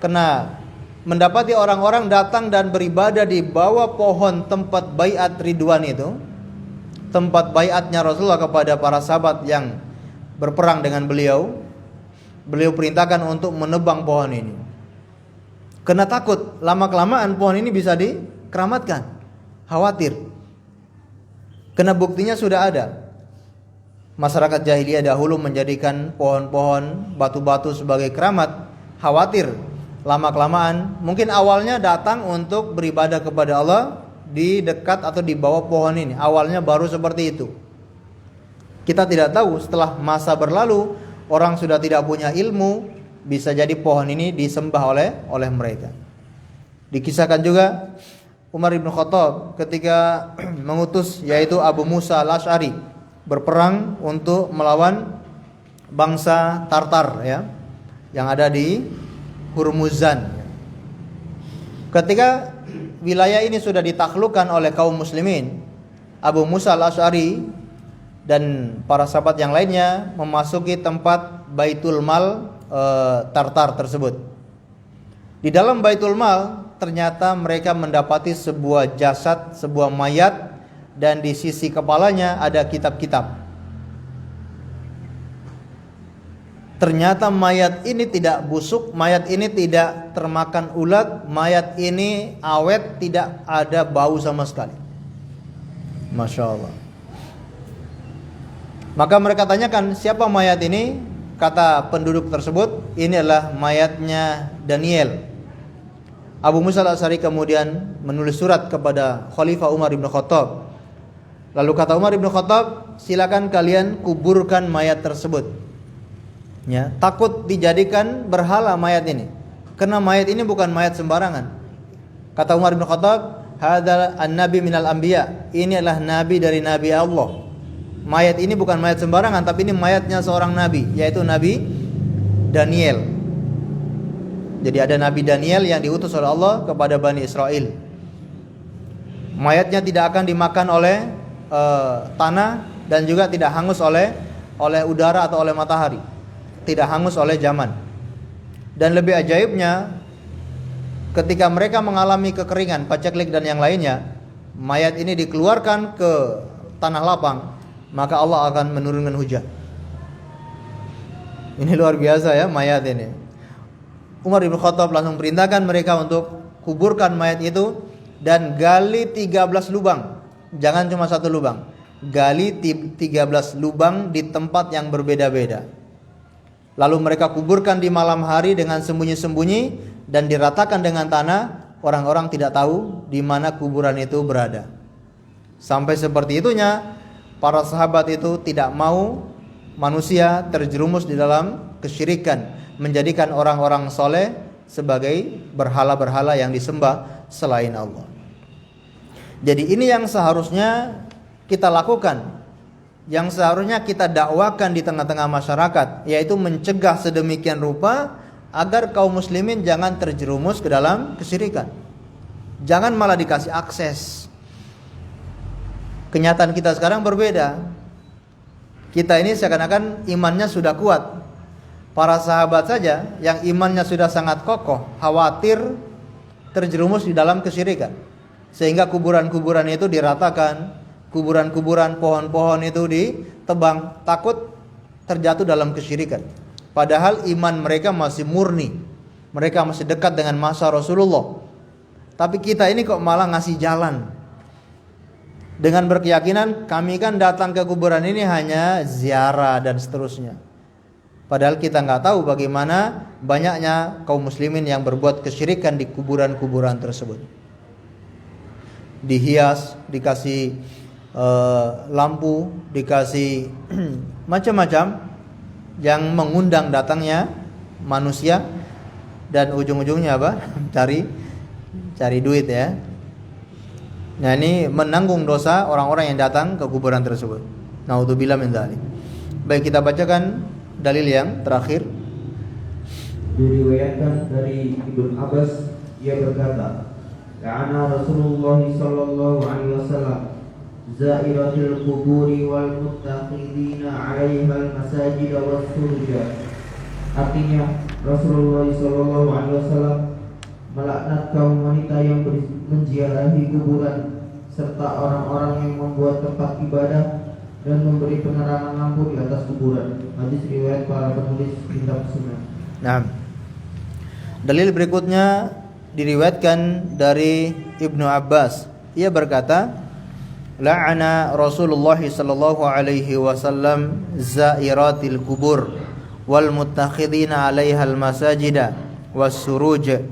kena mendapati orang-orang datang dan beribadah di bawah pohon tempat baiat Ridwan itu, tempat baiatnya Rasulullah kepada para sahabat yang berperang dengan beliau. Beliau perintahkan untuk menebang pohon ini. Karena takut lama-kelamaan pohon ini bisa dikeramatkan. Khawatir. Karena buktinya sudah ada. Masyarakat jahiliyah dahulu menjadikan pohon-pohon, batu-batu sebagai keramat. Khawatir lama-kelamaan, mungkin awalnya datang untuk beribadah kepada Allah di dekat atau di bawah pohon ini. Awalnya baru seperti itu. Kita tidak tahu setelah masa berlalu, orang sudah tidak punya ilmu, bisa jadi pohon ini disembah oleh mereka. Dikisahkan juga Umar bin Khattab ketika mengutus yaitu Abu Musa al-Asy'ari berperang untuk melawan bangsa Tartar ya, yang ada di Hurmuzan. Ketika wilayah ini sudah ditaklukkan oleh kaum muslimin, Abu Musa al-Asy'ari dan para sahabat yang lainnya memasuki tempat Baitul Mal Tartar tersebut. Di dalam Baitul Mal ternyata mereka mendapati sebuah jasad, sebuah mayat, dan di sisi kepalanya ada kitab-kitab. Ternyata mayat ini tidak busuk, mayat ini tidak termakan ulat, mayat ini awet, tidak ada bau sama sekali. Masya Allah. Maka mereka tanyakan, siapa mayat ini? Kata penduduk tersebut, ini adalah mayatnya Daniel. Abu Musa al-Asy'ari kemudian menulis surat kepada Khalifah Umar bin Khattab. Lalu kata Umar bin Khattab, silakan kalian kuburkan mayat tersebut. Ya, takut dijadikan berhala mayat ini. Karena mayat ini bukan mayat sembarangan. Kata Umar bin Khattab, hadzal an-nabi minal anbiya. Ini adalah nabi dari nabi Allah. Mayat ini bukan mayat sembarangan, tapi ini mayatnya seorang nabi, yaitu Nabi Daniel. Jadi ada Nabi Daniel yang diutus oleh Allah kepada Bani Israel. Mayatnya tidak akan dimakan oleh tanah dan juga tidak hangus oleh udara atau oleh matahari, tidak hangus oleh zaman. Dan lebih ajaibnya, ketika mereka mengalami kekeringan, paceklik dan yang lainnya, mayat ini dikeluarkan ke tanah lapang, maka Allah akan menurunkan hujan. Ini luar biasa ya mayat ini. Umar bin Khattab langsung perintahkan mereka untuk kuburkan mayat itu dan gali 13 lubang. Jangan cuma satu lubang, gali 13 lubang di tempat yang berbeda-beda. Lalu mereka kuburkan di malam hari dengan sembunyi-sembunyi dan diratakan dengan tanah. Orang-orang tidak tahu di mana kuburan itu berada. Sampai seperti itunya, para sahabat itu tidak mau manusia terjerumus di dalam kesyirikan, menjadikan orang-orang soleh sebagai berhala-berhala yang disembah selain Allah. Jadi ini yang seharusnya kita lakukan, yang seharusnya kita dakwakan di tengah-tengah masyarakat, yaitu mencegah sedemikian rupa agar kaum muslimin jangan terjerumus ke dalam kesyirikan. Jangan malah dikasih akses. Kenyataan kita sekarang berbeda. Kita ini seakan-akan imannya sudah kuat. Para sahabat saja yang imannya sudah sangat kokoh, khawatir terjerumus di dalam kesyirikan, sehingga kuburan-kuburan itu diratakan, kuburan-kuburan, pohon-pohon itu ditebang, takut terjatuh dalam kesyirikan. Padahal iman mereka masih murni, mereka masih dekat dengan masa Rasulullah. Tapi kita ini kok malah ngasih jalan dengan berkeyakinan kami kan datang ke kuburan ini hanya ziarah dan seterusnya. Padahal kita nggak tahu bagaimana banyaknya kaum muslimin yang berbuat kesyirikan di kuburan-kuburan tersebut. Dihias, dikasih lampu, dikasih macam-macam yang mengundang datangnya manusia, dan ujung-ujungnya apa? Cari duit ya. Nah, ini menanggung dosa orang-orang yang datang ke kuburan tersebut. Naudzubillah min dzalik. Baik, kita bacakan dalil yang terakhir. Diriwayatkan dari Ibnu Abbas, ia berkata, "La'ana Rasulullah sallallahu alaihi wasallam zairatil quburi wal muttaqidina 'alaihal masajid was suruja." Artinya, Rasulullah sallallahu alaihi wasallam melaknat kaum wanita yang menziarahi kuburan serta orang-orang yang membuat tempat ibadah dan memberi penerangan lampu di atas kuburan. Hadis riwayat para penulis kitab sunnah. Nah, dalil berikutnya diriwayatkan dari Ibnu Abbas. Ia berkata, la'ana Rasulullah sallallahu alaihi wasallam zairatil kubur wal muttakhidina 'alaihal masajida was suruj.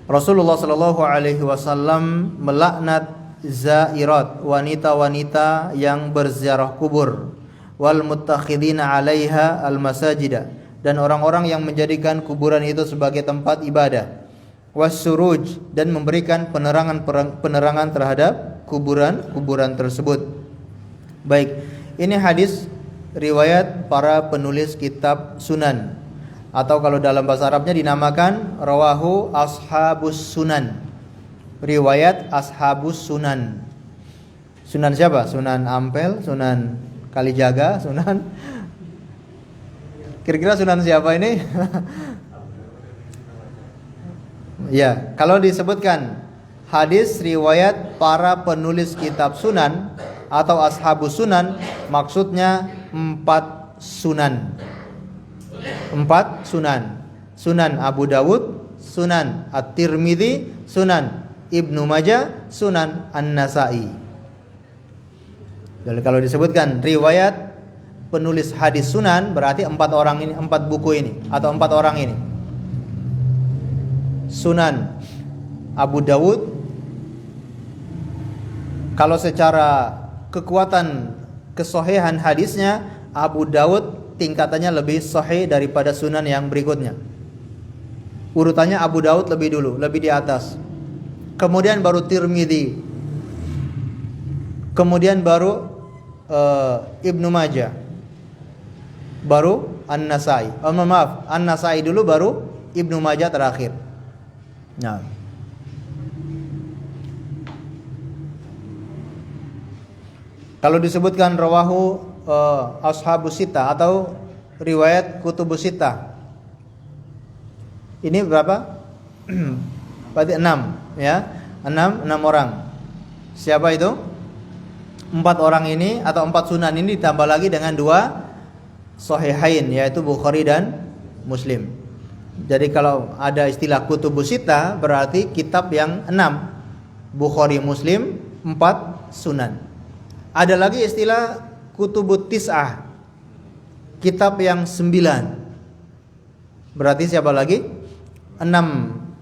Rasulullah sallallahu alaihi wasallam melaknat zairat, wanita-wanita yang berziarah kubur, wal muttakhidina 'alaiha al masajida, dan orang-orang yang menjadikan kuburan itu sebagai tempat ibadah, was suruj, dan memberikan penerangan terhadap kuburan tersebut. Baik, ini hadis riwayat para penulis kitab Sunan, atau kalau dalam bahasa Arabnya dinamakan rawahu ashabus sunan. Riwayat ashabus sunan. Sunan siapa? Sunan Ampel, Sunan Kalijaga, Sunan. Kira-kira sunan siapa ini? Ya, kalau disebutkan hadis riwayat para penulis kitab Sunan atau ashabus sunan, maksudnya 4 sunan. 4 sunan. Sunan Abu Dawud, Sunan At-Tirmidzi, Sunan Ibnu Majah, Sunan An-Nasa'i. Jadi kalau disebutkan riwayat penulis hadis Sunan, berarti 4 orang ini, 4 buku ini atau 4 orang ini. Sunan Abu Dawud, kalau secara kekuatan kesohihan hadisnya, Abu Dawud tingkatannya lebih sahih daripada sunan yang berikutnya. Urutannya Abu Daud lebih dulu, lebih di atas. Kemudian baru Tirmidzi. Kemudian baru Ibnu Majah. Baru An-Nasai. Maaf, An-Nasai dulu baru Ibnu Majah terakhir. Nah. Kalau disebutkan rawahu ashabus sita atau riwayat kutubus sita, ini berapa? Berarti 6 ya. 6 orang. Siapa itu? 4 orang ini atau 4 sunan ini ditambah lagi dengan 2 sahihain, yaitu Bukhari dan Muslim. Jadi kalau ada istilah kutubus sita berarti kitab yang 6. Bukhari, Muslim, 4 sunan. Ada lagi istilah kutubut tis'ah, kitab yang 9. Berarti siapa lagi? 6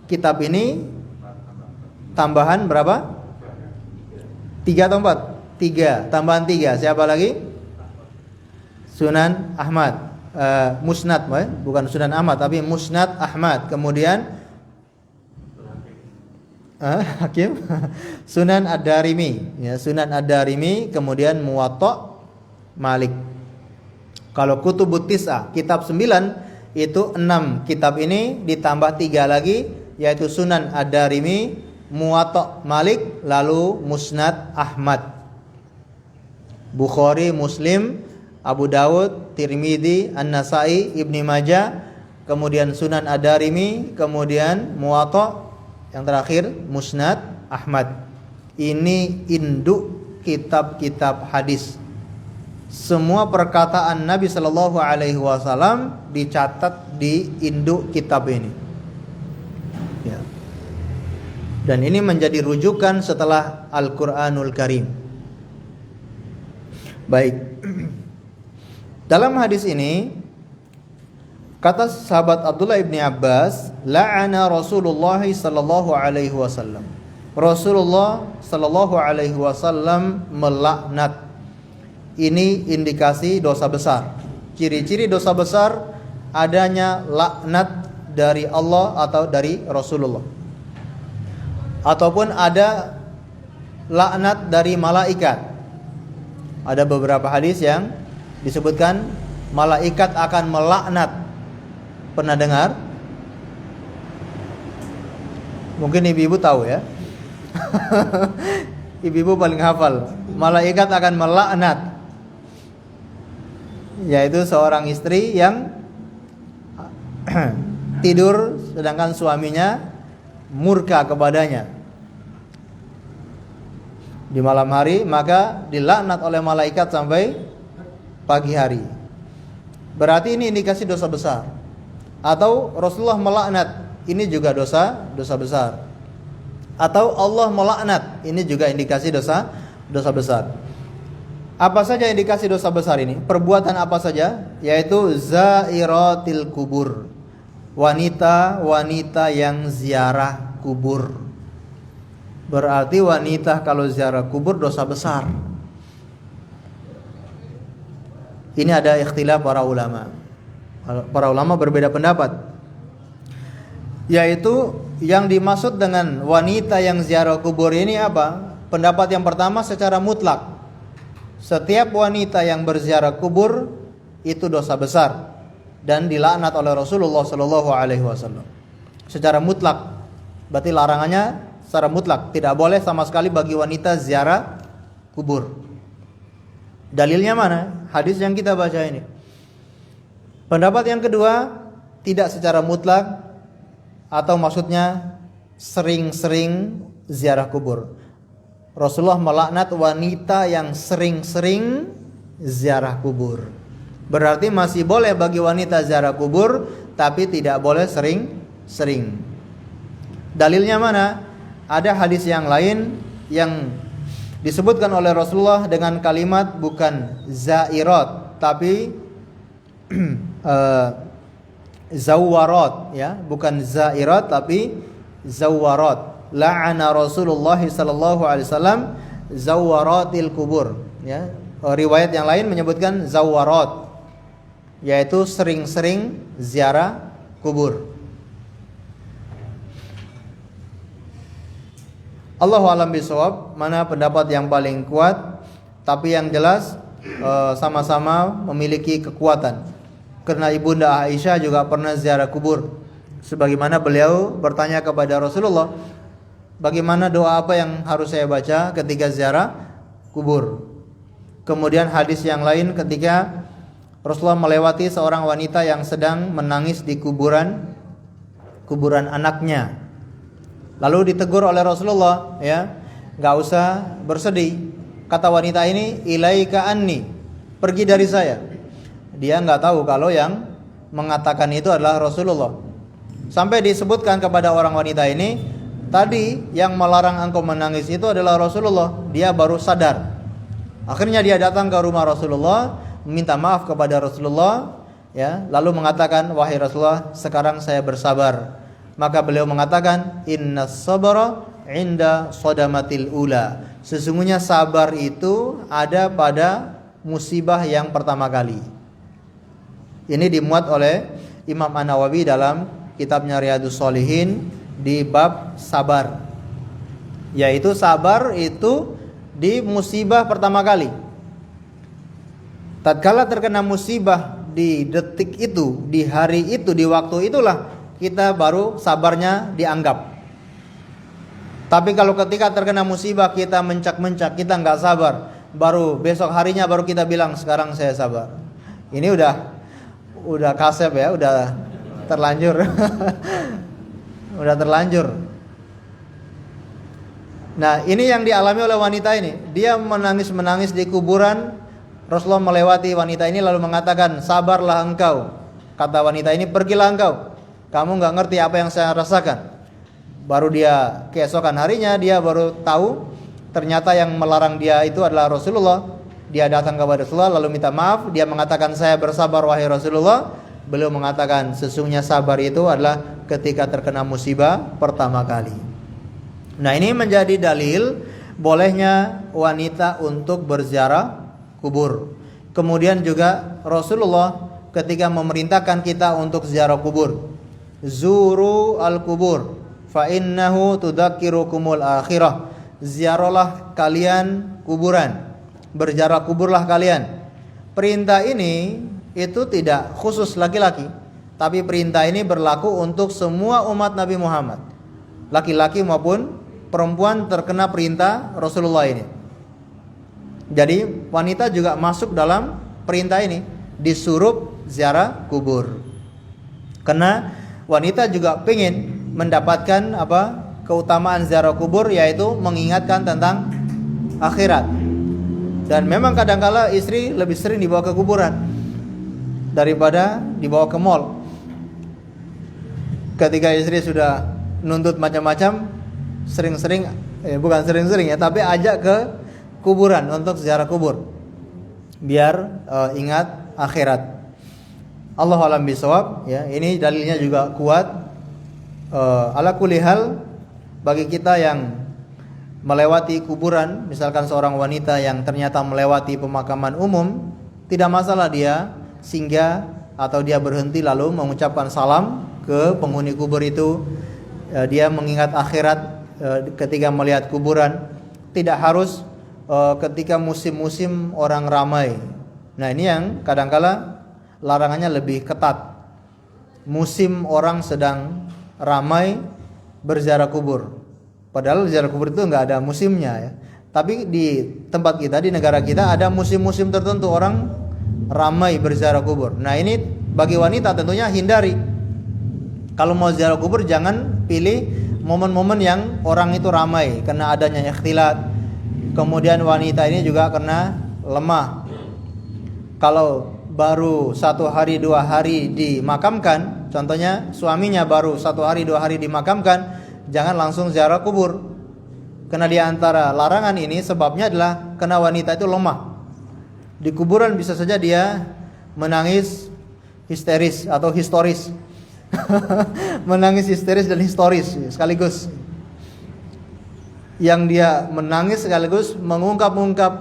kitab ini tambahan berapa? 3 atau 4? 3, tambahan 3. Siapa lagi? Sunan Ahmad, Musnad, bukan Sunan Ahmad tapi Musnad Ahmad. Kemudian Hakim Sunan Ad-Darimi, ya, Sunan Ad-Darimi, kemudian Muwatta Malik. Kalau kutubut tis'ah, kitab 9 itu 6 kitab ini ditambah 3 lagi, yaitu Sunan Ad-Darimi, Muwatta Malik, lalu Musnad Ahmad. Bukhari, Muslim, Abu Dawud, Tirmidzi, An-Nasai, Ibnu Majah, kemudian Sunan Ad-Darimi, kemudian Muwatta, yang terakhir Musnad Ahmad. Ini induk kitab-kitab hadis. Semua perkataan Nabi Shallallahu Alaihi Wasallam dicatat di induk kitab ini. Ya. Dan ini menjadi rujukan setelah Al-Quranul Karim. Baik. Dalam hadis ini kata sahabat Abdullah ibni Abbas, la'ana Rasulullah sallallahu alaihi wasallam. Rasulullah sallallahu alaihi wasallam melaknat. Ini indikasi dosa besar. Ciri-ciri dosa besar adanya laknat dari Allah atau dari Rasulullah. Ataupun ada laknat dari malaikat. Ada beberapa hadis yang disebutkan malaikat akan melaknat. Pernah dengar? Mungkin ibu-ibu tahu ya. Ibu-ibu paling hafal. Malaikat akan melaknat, yaitu seorang istri yang tidur sedangkan suaminya murka kepadanya di malam hari, maka dilaknat oleh malaikat sampai pagi hari. Berarti ini indikasi dosa besar. Atau Rasulullah melaknat, ini juga dosa besar. Atau Allah melaknat, ini juga indikasi dosa besar. Apa saja indikasi dosa besar ini? Perbuatan apa saja? Yaitu zairatil kubur, wanita-wanita yang ziarah kubur. Berarti wanita kalau ziarah kubur dosa besar. Ini ada ikhtilaf para ulama. Para ulama berbeda pendapat, yaitu yang dimaksud dengan wanita yang ziarah kubur ini apa? Pendapat yang pertama secara mutlak, setiap wanita yang berziarah kubur itu dosa besar dan dilaknat oleh Rasulullah Shallallahu Alaihi Wasallam. Secara mutlak, berarti larangannya secara mutlak, tidak boleh sama sekali bagi wanita ziarah kubur. Dalilnya mana? Hadis yang kita baca ini. Pendapat yang kedua, tidak secara mutlak, atau maksudnya sering-sering ziarah kubur. Rasulullah melaknat wanita yang sering-sering ziarah kubur. Berarti masih boleh bagi wanita ziarah kubur, tapi tidak boleh sering-sering. Dalilnya mana? Ada hadis yang lain yang disebutkan oleh Rasulullah dengan kalimat bukan zairat, tapi zawarat, ya, bukan zairat tapi zawarat. La'ana Rasulullah sallallahu alaihi wasallam zawaratil kubur, ya. Riwayat yang lain menyebutkan zawarat, yaitu sering-sering ziarah kubur. Allahu a'lam bishawab, mana pendapat yang paling kuat, tapi yang jelas sama-sama memiliki kekuatan. Karena Ibunda Aisyah juga pernah ziarah kubur. Sebagaimana beliau bertanya kepada Rasulullah, bagaimana doa apa yang harus saya baca ketika ziarah kubur. Kemudian hadis yang lain ketika Rasulullah melewati seorang wanita yang sedang menangis di kuburan anaknya. Lalu ditegur oleh Rasulullah, ya, nggak usah bersedih. Kata wanita ini, ilaika anni, pergi dari saya. Dia nggak tahu kalau yang mengatakan itu adalah Rasulullah. Sampai disebutkan kepada orang wanita ini, tadi yang melarang engkau menangis itu adalah Rasulullah. Dia baru sadar. Akhirnya dia datang ke rumah Rasulullah, meminta maaf kepada Rasulullah, ya, lalu mengatakan, wahai Rasulullah, sekarang saya bersabar. Maka beliau mengatakan, innas sabra inda sodamatil ula. Sesungguhnya sabar itu ada pada musibah yang pertama kali. Ini dimuat oleh Imam An-Nawawi dalam kitabnya Riyadhus Shalihin di bab sabar. Yaitu sabar itu di musibah pertama kali. Tatkala terkena musibah di detik itu, di hari itu, di waktu itulah kita baru sabarnya dianggap. Tapi kalau ketika terkena musibah kita mencak-mencak, kita nggak sabar, baru besok harinya baru kita bilang sekarang saya sabar. Ini udah kasep ya, udah terlanjur. Udah terlanjur. Nah, ini yang dialami oleh wanita ini. Dia menangis-menangis di kuburan. Rasulullah melewati wanita ini lalu mengatakan, sabarlah engkau. Kata wanita ini, pergilah engkau. Kamu gak ngerti apa yang saya rasakan. Baru dia keesokan harinya dia baru tahu ternyata yang melarang dia itu adalah Rasulullah. Dia datang kepada Rasulullah lalu minta maaf. Dia mengatakan, saya bersabar wahai Rasulullah. Beliau mengatakan, sesungguhnya sabar itu adalah ketika terkena musibah pertama kali. Nah, ini menjadi dalil bolehnya wanita untuk berziarah kubur. Kemudian juga Rasulullah ketika memerintahkan kita untuk ziarah kubur. Zuru al-kubur fa innahu tudzakirukumul akhirah. Ziarahlah kalian kuburan. Berziarah kuburlah kalian. Perintah ini itu tidak khusus laki-laki, tapi perintah ini berlaku untuk semua umat Nabi Muhammad. Laki-laki maupun perempuan terkena perintah Rasulullah ini. Jadi wanita juga masuk dalam perintah ini, disuruh ziarah kubur. Karena wanita juga ingin mendapatkan keutamaan ziarah kubur, yaitu mengingatkan tentang akhirat. Dan memang kadangkala istri lebih sering dibawa ke kuburan daripada dibawa ke mall. Ketika istri sudah nuntut macam-macam, bukan sering-sering ya, tapi ajak ke kuburan untuk ziarah kubur, biar ingat akhirat. Allahu a'lam bishawab, ya. Ini dalilnya juga kuat. Ala kulli hal, bagi kita yang melewati kuburan, misalkan seorang wanita yang ternyata melewati pemakaman umum, tidak masalah dia singgah atau dia berhenti lalu mengucapkan salam ke penghuni kubur itu. Dia mengingat akhirat ketika melihat kuburan. Tidak harus ketika musim-musim orang ramai. Nah, ini yang kadangkala larangannya lebih ketat. Musim orang sedang ramai berziarah kubur. Padahal ziarah kubur itu nggak ada musimnya ya. Tapi di tempat kita, di negara kita ada musim-musim tertentu orang ramai berziarah kubur. Nah, ini bagi wanita tentunya hindari. Kalau mau ziarah kubur jangan pilih momen-momen yang orang itu ramai, karena adanya ikhtilat. Kemudian wanita ini juga karena lemah. Kalau baru 1 hari 2 hari dimakamkan, contohnya suaminya baru 1 hari 2 hari dimakamkan, jangan langsung ziarah kubur. Karena di antara larangan ini sebabnya adalah karena wanita itu lemah. Di kuburan bisa saja dia menangis histeris atau historis. Menangis histeris dan historis sekaligus. Yang dia menangis sekaligus mengungkap-ungkap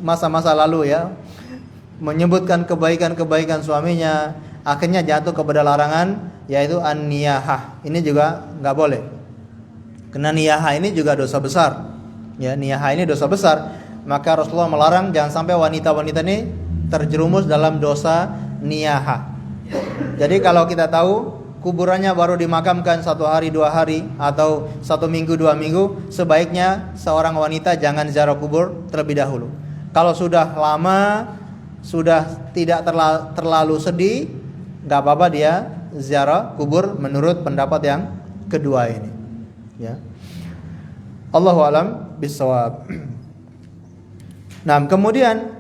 masa-masa lalu ya, menyebutkan kebaikan-kebaikan suaminya, akhirnya jatuh kepada larangan yaitu an-niyahah. Ini juga nggak boleh. Karena niyaha ini juga dosa besar. Ya, niyaha ini dosa besar. Maka Rasulullah melarang jangan sampai wanita-wanita ini terjerumus dalam dosa niyaha. Jadi kalau kita tahu kuburannya baru dimakamkan 1 hari 2 hari atau 1 minggu 2 minggu, sebaiknya seorang wanita jangan ziarah kubur terlebih dahulu. Kalau sudah lama, sudah tidak terlalu sedih, nggak apa-apa dia ziarah kubur menurut pendapat yang kedua ini. Ya. Allahu a'lam bishawab. Nah, kemudian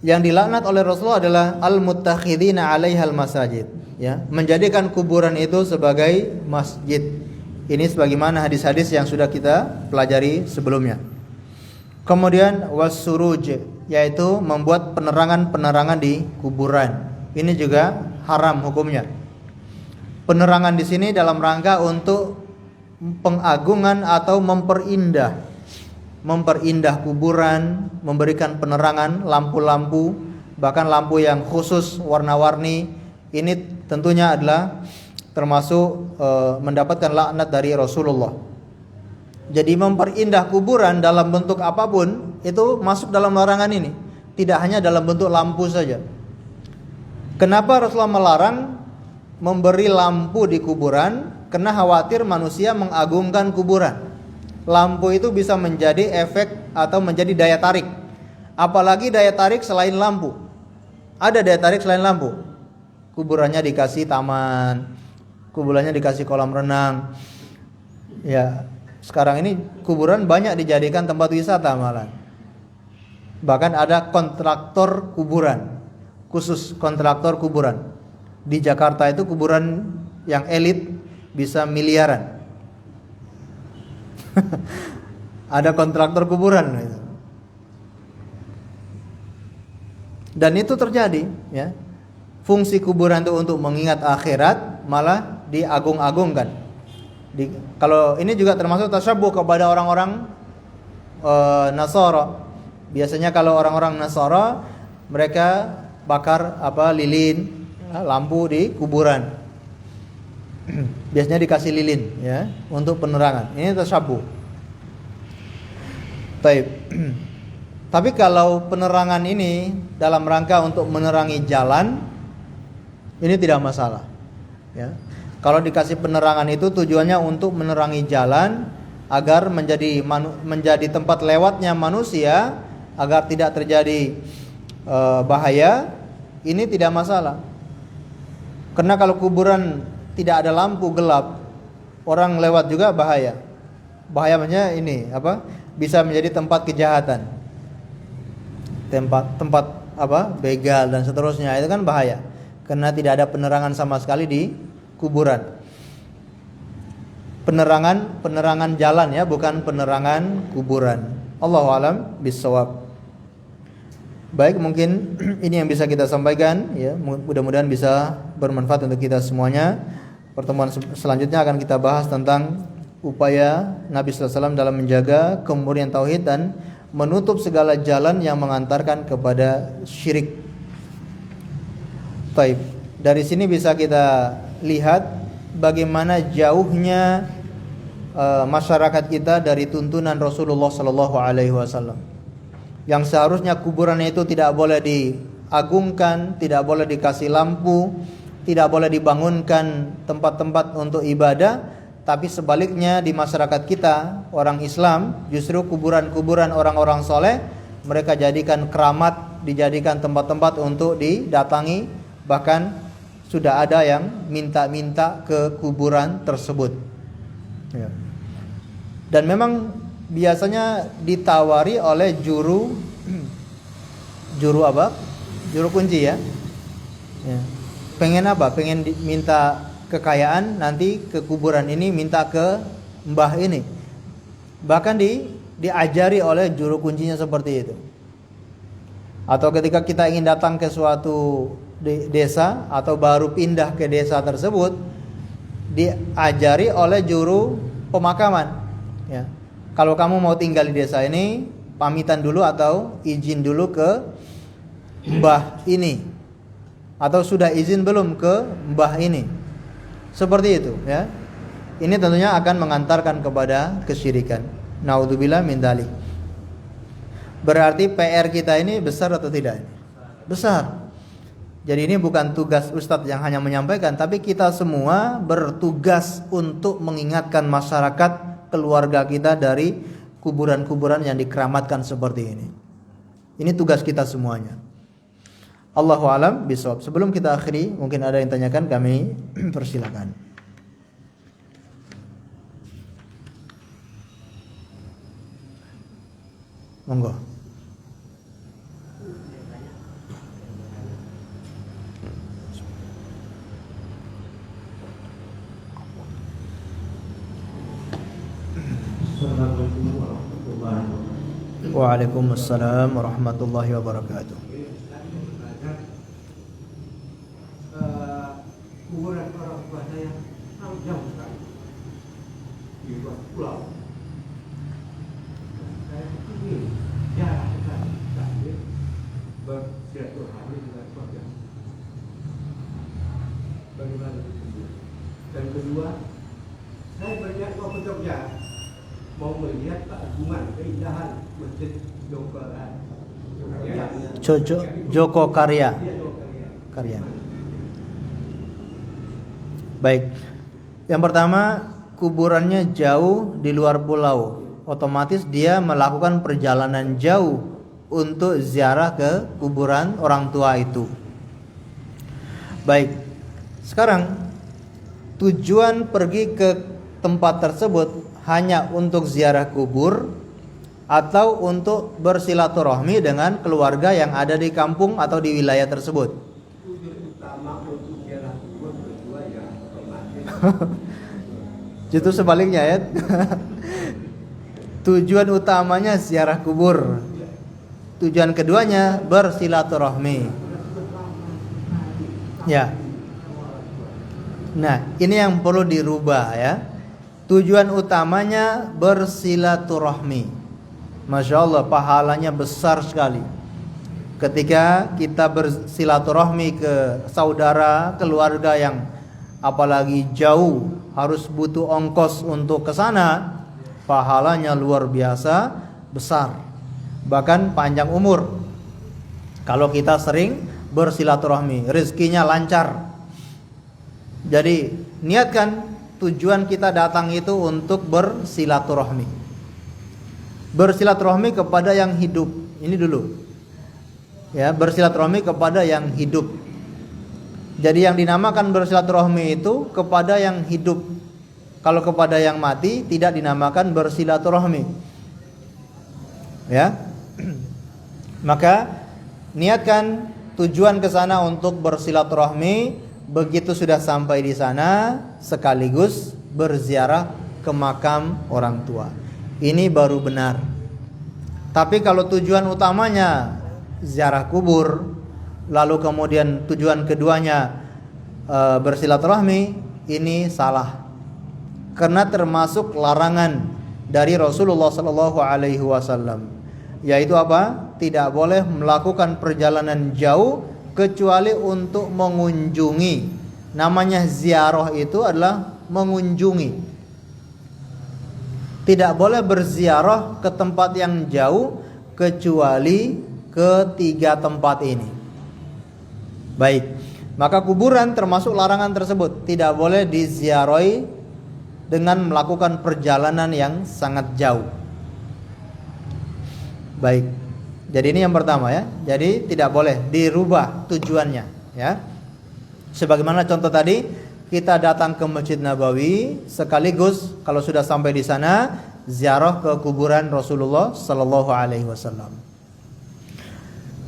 yang dilaknat oleh Rasulullah adalah al-muttakhidina 'alaihal masajid, ya, menjadikan kuburan itu sebagai masjid. Ini sebagaimana hadis-hadis yang sudah kita pelajari sebelumnya. Kemudian wasuruj, yaitu membuat penerangan-penerangan di kuburan. Ini juga haram hukumnya. Penerangan di sini dalam rangka untuk pengagungan atau memperindah kuburan, memberikan penerangan, lampu-lampu, bahkan lampu yang khusus warna-warni. Ini tentunya adalah termasuk mendapatkan laknat dari Rasulullah. Jadi memperindah kuburan dalam bentuk apapun itu masuk dalam larangan ini. Tidak hanya dalam bentuk lampu saja. Kenapa Rasulullah melarang memberi lampu di kuburan? Karena khawatir manusia mengagungkan kuburan. Lampu itu bisa menjadi efek atau menjadi daya tarik. Apalagi daya tarik selain lampu. Ada daya tarik selain lampu. Kuburannya dikasih taman, kuburannya dikasih kolam renang. Ya, sekarang ini kuburan banyak dijadikan tempat wisata malah. Bahkan ada kontraktor kuburan, khusus kontraktor kuburan. Di Jakarta itu kuburan yang elit bisa miliaran. Ada kontraktor kuburan gitu. Dan itu terjadi, ya. Fungsi kuburan itu untuk mengingat akhirat malah diagung-agungkan. Kalau ini juga termasuk tasyabbuh kepada orang-orang Nasara. Biasanya kalau orang-orang Nasara mereka bakar lilin, lampu di kuburan. Biasanya dikasih lilin, ya, untuk penerangan. Ini tasyabbuh. Baik. Tapi kalau penerangan ini dalam rangka untuk menerangi jalan, ini tidak masalah, ya. Kalau dikasih penerangan itu tujuannya untuk menerangi jalan agar menjadi tempat lewatnya manusia, agar tidak terjadi bahaya, ini tidak masalah. Karena kalau kuburan tidak ada lampu gelap, orang lewat juga bahaya. Bahayanya ini bisa menjadi tempat kejahatan, tempat begal dan seterusnya. Itu kan bahaya karena tidak ada penerangan sama sekali di kuburan. Penerangan jalan, ya, bukan penerangan kuburan. Allahu a'lam bishawab. Baik, mungkin ini yang bisa kita sampaikan, ya. Mudah-mudahan bisa bermanfaat untuk kita semuanya. Pertemuan selanjutnya akan kita bahas tentang upaya Nabi sallallahu alaihi wasallam dalam menjaga kemurnian tauhid dan menutup segala jalan yang mengantarkan kepada syirik. Baik, dari sini bisa kita lihat bagaimana jauhnya masyarakat kita dari tuntunan Rasulullah sallallahu alaihi wasallam. Yang seharusnya kuburan itu tidak boleh diagungkan, tidak boleh dikasih lampu, tidak boleh dibangunkan tempat-tempat untuk ibadah, tapi sebaliknya di masyarakat kita, orang Islam, justru kuburan-kuburan orang-orang soleh mereka jadikan keramat, dijadikan tempat-tempat untuk didatangi, bahkan sudah ada yang minta-minta ke kuburan tersebut, ya. Dan memang biasanya ditawari oleh juru kunci, ya. Pengen apa? Pengen minta kekayaan, nanti ke kuburan ini minta ke mbah ini. Bahkan diajari oleh juru kuncinya seperti itu. Atau ketika kita ingin datang ke suatu desa atau baru pindah ke desa tersebut, diajari oleh juru pemakaman, ya. Kalau kamu mau tinggal di desa ini, pamitan dulu atau izin dulu ke mbah ini, atau sudah izin belum ke mbah ini. Seperti itu, ya. Ini tentunya akan mengantarkan kepada kesyirikan. Naudzubillah min dzalik. Berarti PR kita ini besar atau tidak? Besar. Jadi ini bukan tugas Ustadz yang hanya menyampaikan, tapi kita semua bertugas untuk mengingatkan masyarakat, keluarga kita dari kuburan-kuburan yang dikeramatkan seperti ini. Ini tugas kita semuanya. Allahu a'lam bishawab. Sebelum kita akhiri, mungkin ada yang tanyakan, kami persilakan. Monggo. Assalamualaikum warahmatullahi wabarakatuh. Waalaikumsalam warahmatullahi wabarakatuh. Kuburan orang tua saya sangat jauh sekali di luar pulau. Saya ingin jarang sekali bersilaturahmi dengan keluarga. Bagaimana itu? Dan kedua, saya berniat mau bekerja, mau melihat keagungan keindahan masjid Joko Karya. Baik. Yang pertama, kuburannya jauh di luar pulau. Otomatis dia melakukan perjalanan jauh untuk ziarah ke kuburan orang tua itu. Baik. Sekarang tujuan pergi ke tempat tersebut hanya untuk ziarah kubur atau untuk bersilaturahmi dengan keluarga yang ada di kampung atau di wilayah tersebut. Justru sebaliknya ya. Tujuan utamanya ziarah kubur. Tujuan keduanya bersilaturahmi. Ya. Nah, ini yang perlu dirubah ya. Tujuan utamanya bersilaturahmi. Masya Allah, pahalanya besar sekali. Ketika kita bersilaturahmi ke saudara, keluarga yang apalagi jauh, harus butuh ongkos untuk ke sana, pahalanya luar biasa besar. Bahkan panjang umur. Kalau kita sering bersilaturahmi, rezekinya lancar. Jadi niatkan tujuan kita datang itu untuk bersilaturahmi. Bersilaturahmi kepada yang hidup. Ini dulu. Ya, bersilaturahmi kepada yang hidup. Jadi yang dinamakan bersilaturahmi itu kepada yang hidup. Kalau kepada yang mati tidak dinamakan bersilaturahmi. Ya. Maka niatkan tujuan ke sana untuk bersilaturahmi. Begitu sudah sampai di sana, sekaligus berziarah ke makam orang tua. Ini baru benar. Tapi kalau tujuan utamanya ziarah kubur, lalu kemudian tujuan keduanya bersilaturahmi, ini salah. Karena termasuk larangan dari Rasulullah SAW, yaitu apa? Tidak boleh melakukan perjalanan jauh kecuali untuk mengunjungi. Namanya ziarah itu adalah mengunjungi. Tidak boleh berziarah ke tempat yang jauh kecuali ketiga tempat ini. Baik, maka kuburan termasuk larangan tersebut. Tidak boleh diziarahi dengan melakukan perjalanan yang sangat jauh. Baik, jadi ini yang pertama ya. Jadi tidak boleh dirubah tujuannya ya. Sebagaimana contoh tadi, kita datang ke Masjid Nabawi sekaligus kalau sudah sampai di sana ziarah ke kuburan Rasulullah sallallahu alaihi wasallam.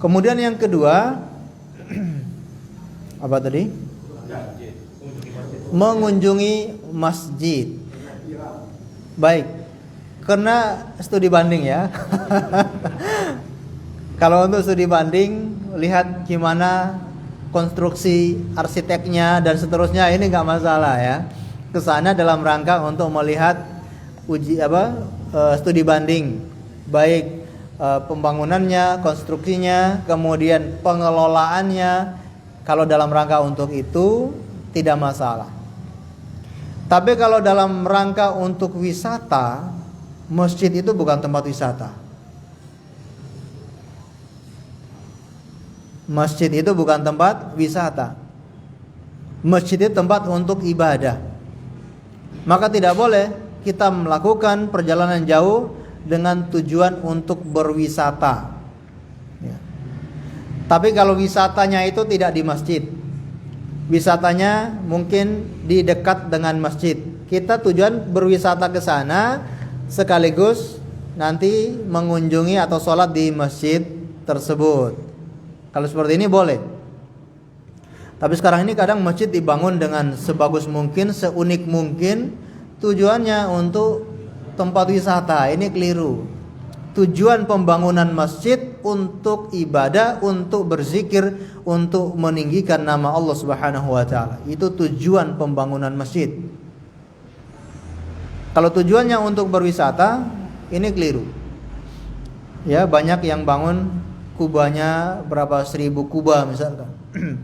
Kemudian yang kedua, apa tadi? Mengunjungi masjid. Baik, karena studi banding ya. Kalau untuk studi banding, lihat gimana konstruksi arsiteknya dan seterusnya, ini nggak masalah ya. Kesana dalam rangka untuk melihat studi banding, baik pembangunannya, konstruksinya, kemudian pengelolaannya. Kalau dalam rangka untuk itu tidak masalah. Tapi kalau dalam rangka untuk wisata, masjid itu bukan tempat wisata. Masjid itu bukan tempat wisata. Masjid itu tempat untuk ibadah. Maka tidak boleh kita melakukan perjalanan jauh dengan tujuan untuk berwisata. Ya. Tapi kalau wisatanya itu tidak di masjid, wisatanya mungkin di dekat dengan masjid, kita tujuan berwisata ke sana sekaligus nanti mengunjungi atau sholat di masjid tersebut. Kalau seperti ini boleh. Tapi sekarang ini kadang masjid dibangun dengan sebagus mungkin, seunik mungkin, tujuannya untuk tempat wisata. Ini keliru. Tujuan pembangunan masjid untuk ibadah, untuk berzikir, untuk meninggikan nama Allah Subhanahu wa taala. Itu tujuan pembangunan masjid. Kalau tujuannya untuk berwisata, ini keliru. Ya, banyak yang bangun kubahnya berapa 1000 kubah misalkan.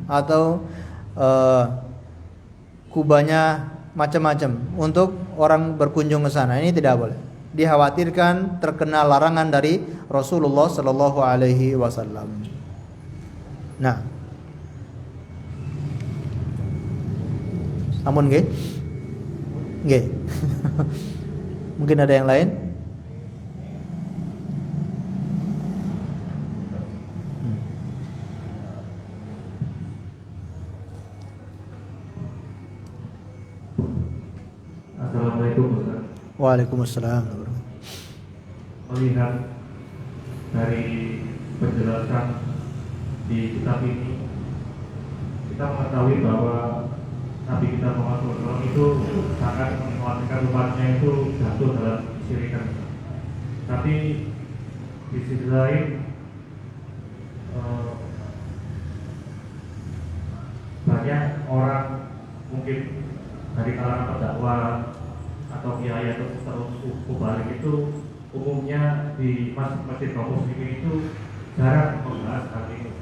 Atau kubahnya macam-macam untuk orang berkunjung ke sana. Ini tidak boleh. Dikhawatirkan terkena larangan dari Rasulullah sallallahu alaihi wasallam. Nah. Amun nggih? Nggih. Mungkin ada yang lain? Assalamualaikum Ustaz. Waalaikumsalam. Melihat dari penjelasan di kitab ini, kita mengetahui bahwa Nabi kita Muhammad SAW itu sangat mengkhawatirkan umatnya itu jatuh dalam kesyirikan. Tapi di sisi lain banyak orang mungkin dari kalangan pendakwah atau kiai atau terus balik itu umumnya di masjid-masjid kaum muslimin itu jarang membahas hal ini,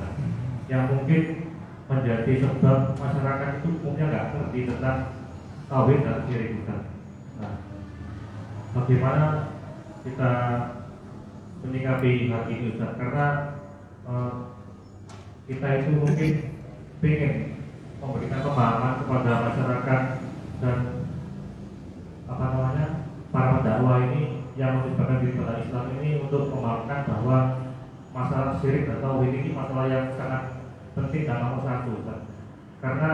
yang mungkin menjadi sebab masyarakat itu umumnya nggak ngerti tentang tauhid dan syirik. Nah, bagaimana kita menyikapi hal ini, Ustaz? Karena kita itu mungkin ingin memberikan pemahaman kepada masyarakat dan para pendakwah ini yang menyebabkan di dalam Islam ini untuk memahamkan bahwa masalah syirik atau ini masalah yang sangat penting dan nomor satu, Ustaz. Karena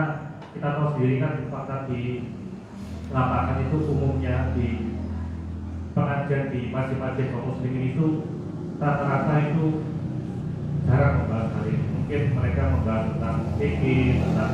kita tahu sendiri kan fakta di lapangan itu umumnya di pengajian di masjid-masjid kaum muslimin itu rata-rata itu jarang membahas hal ini. Mungkin mereka membahas tentang fikih, tentang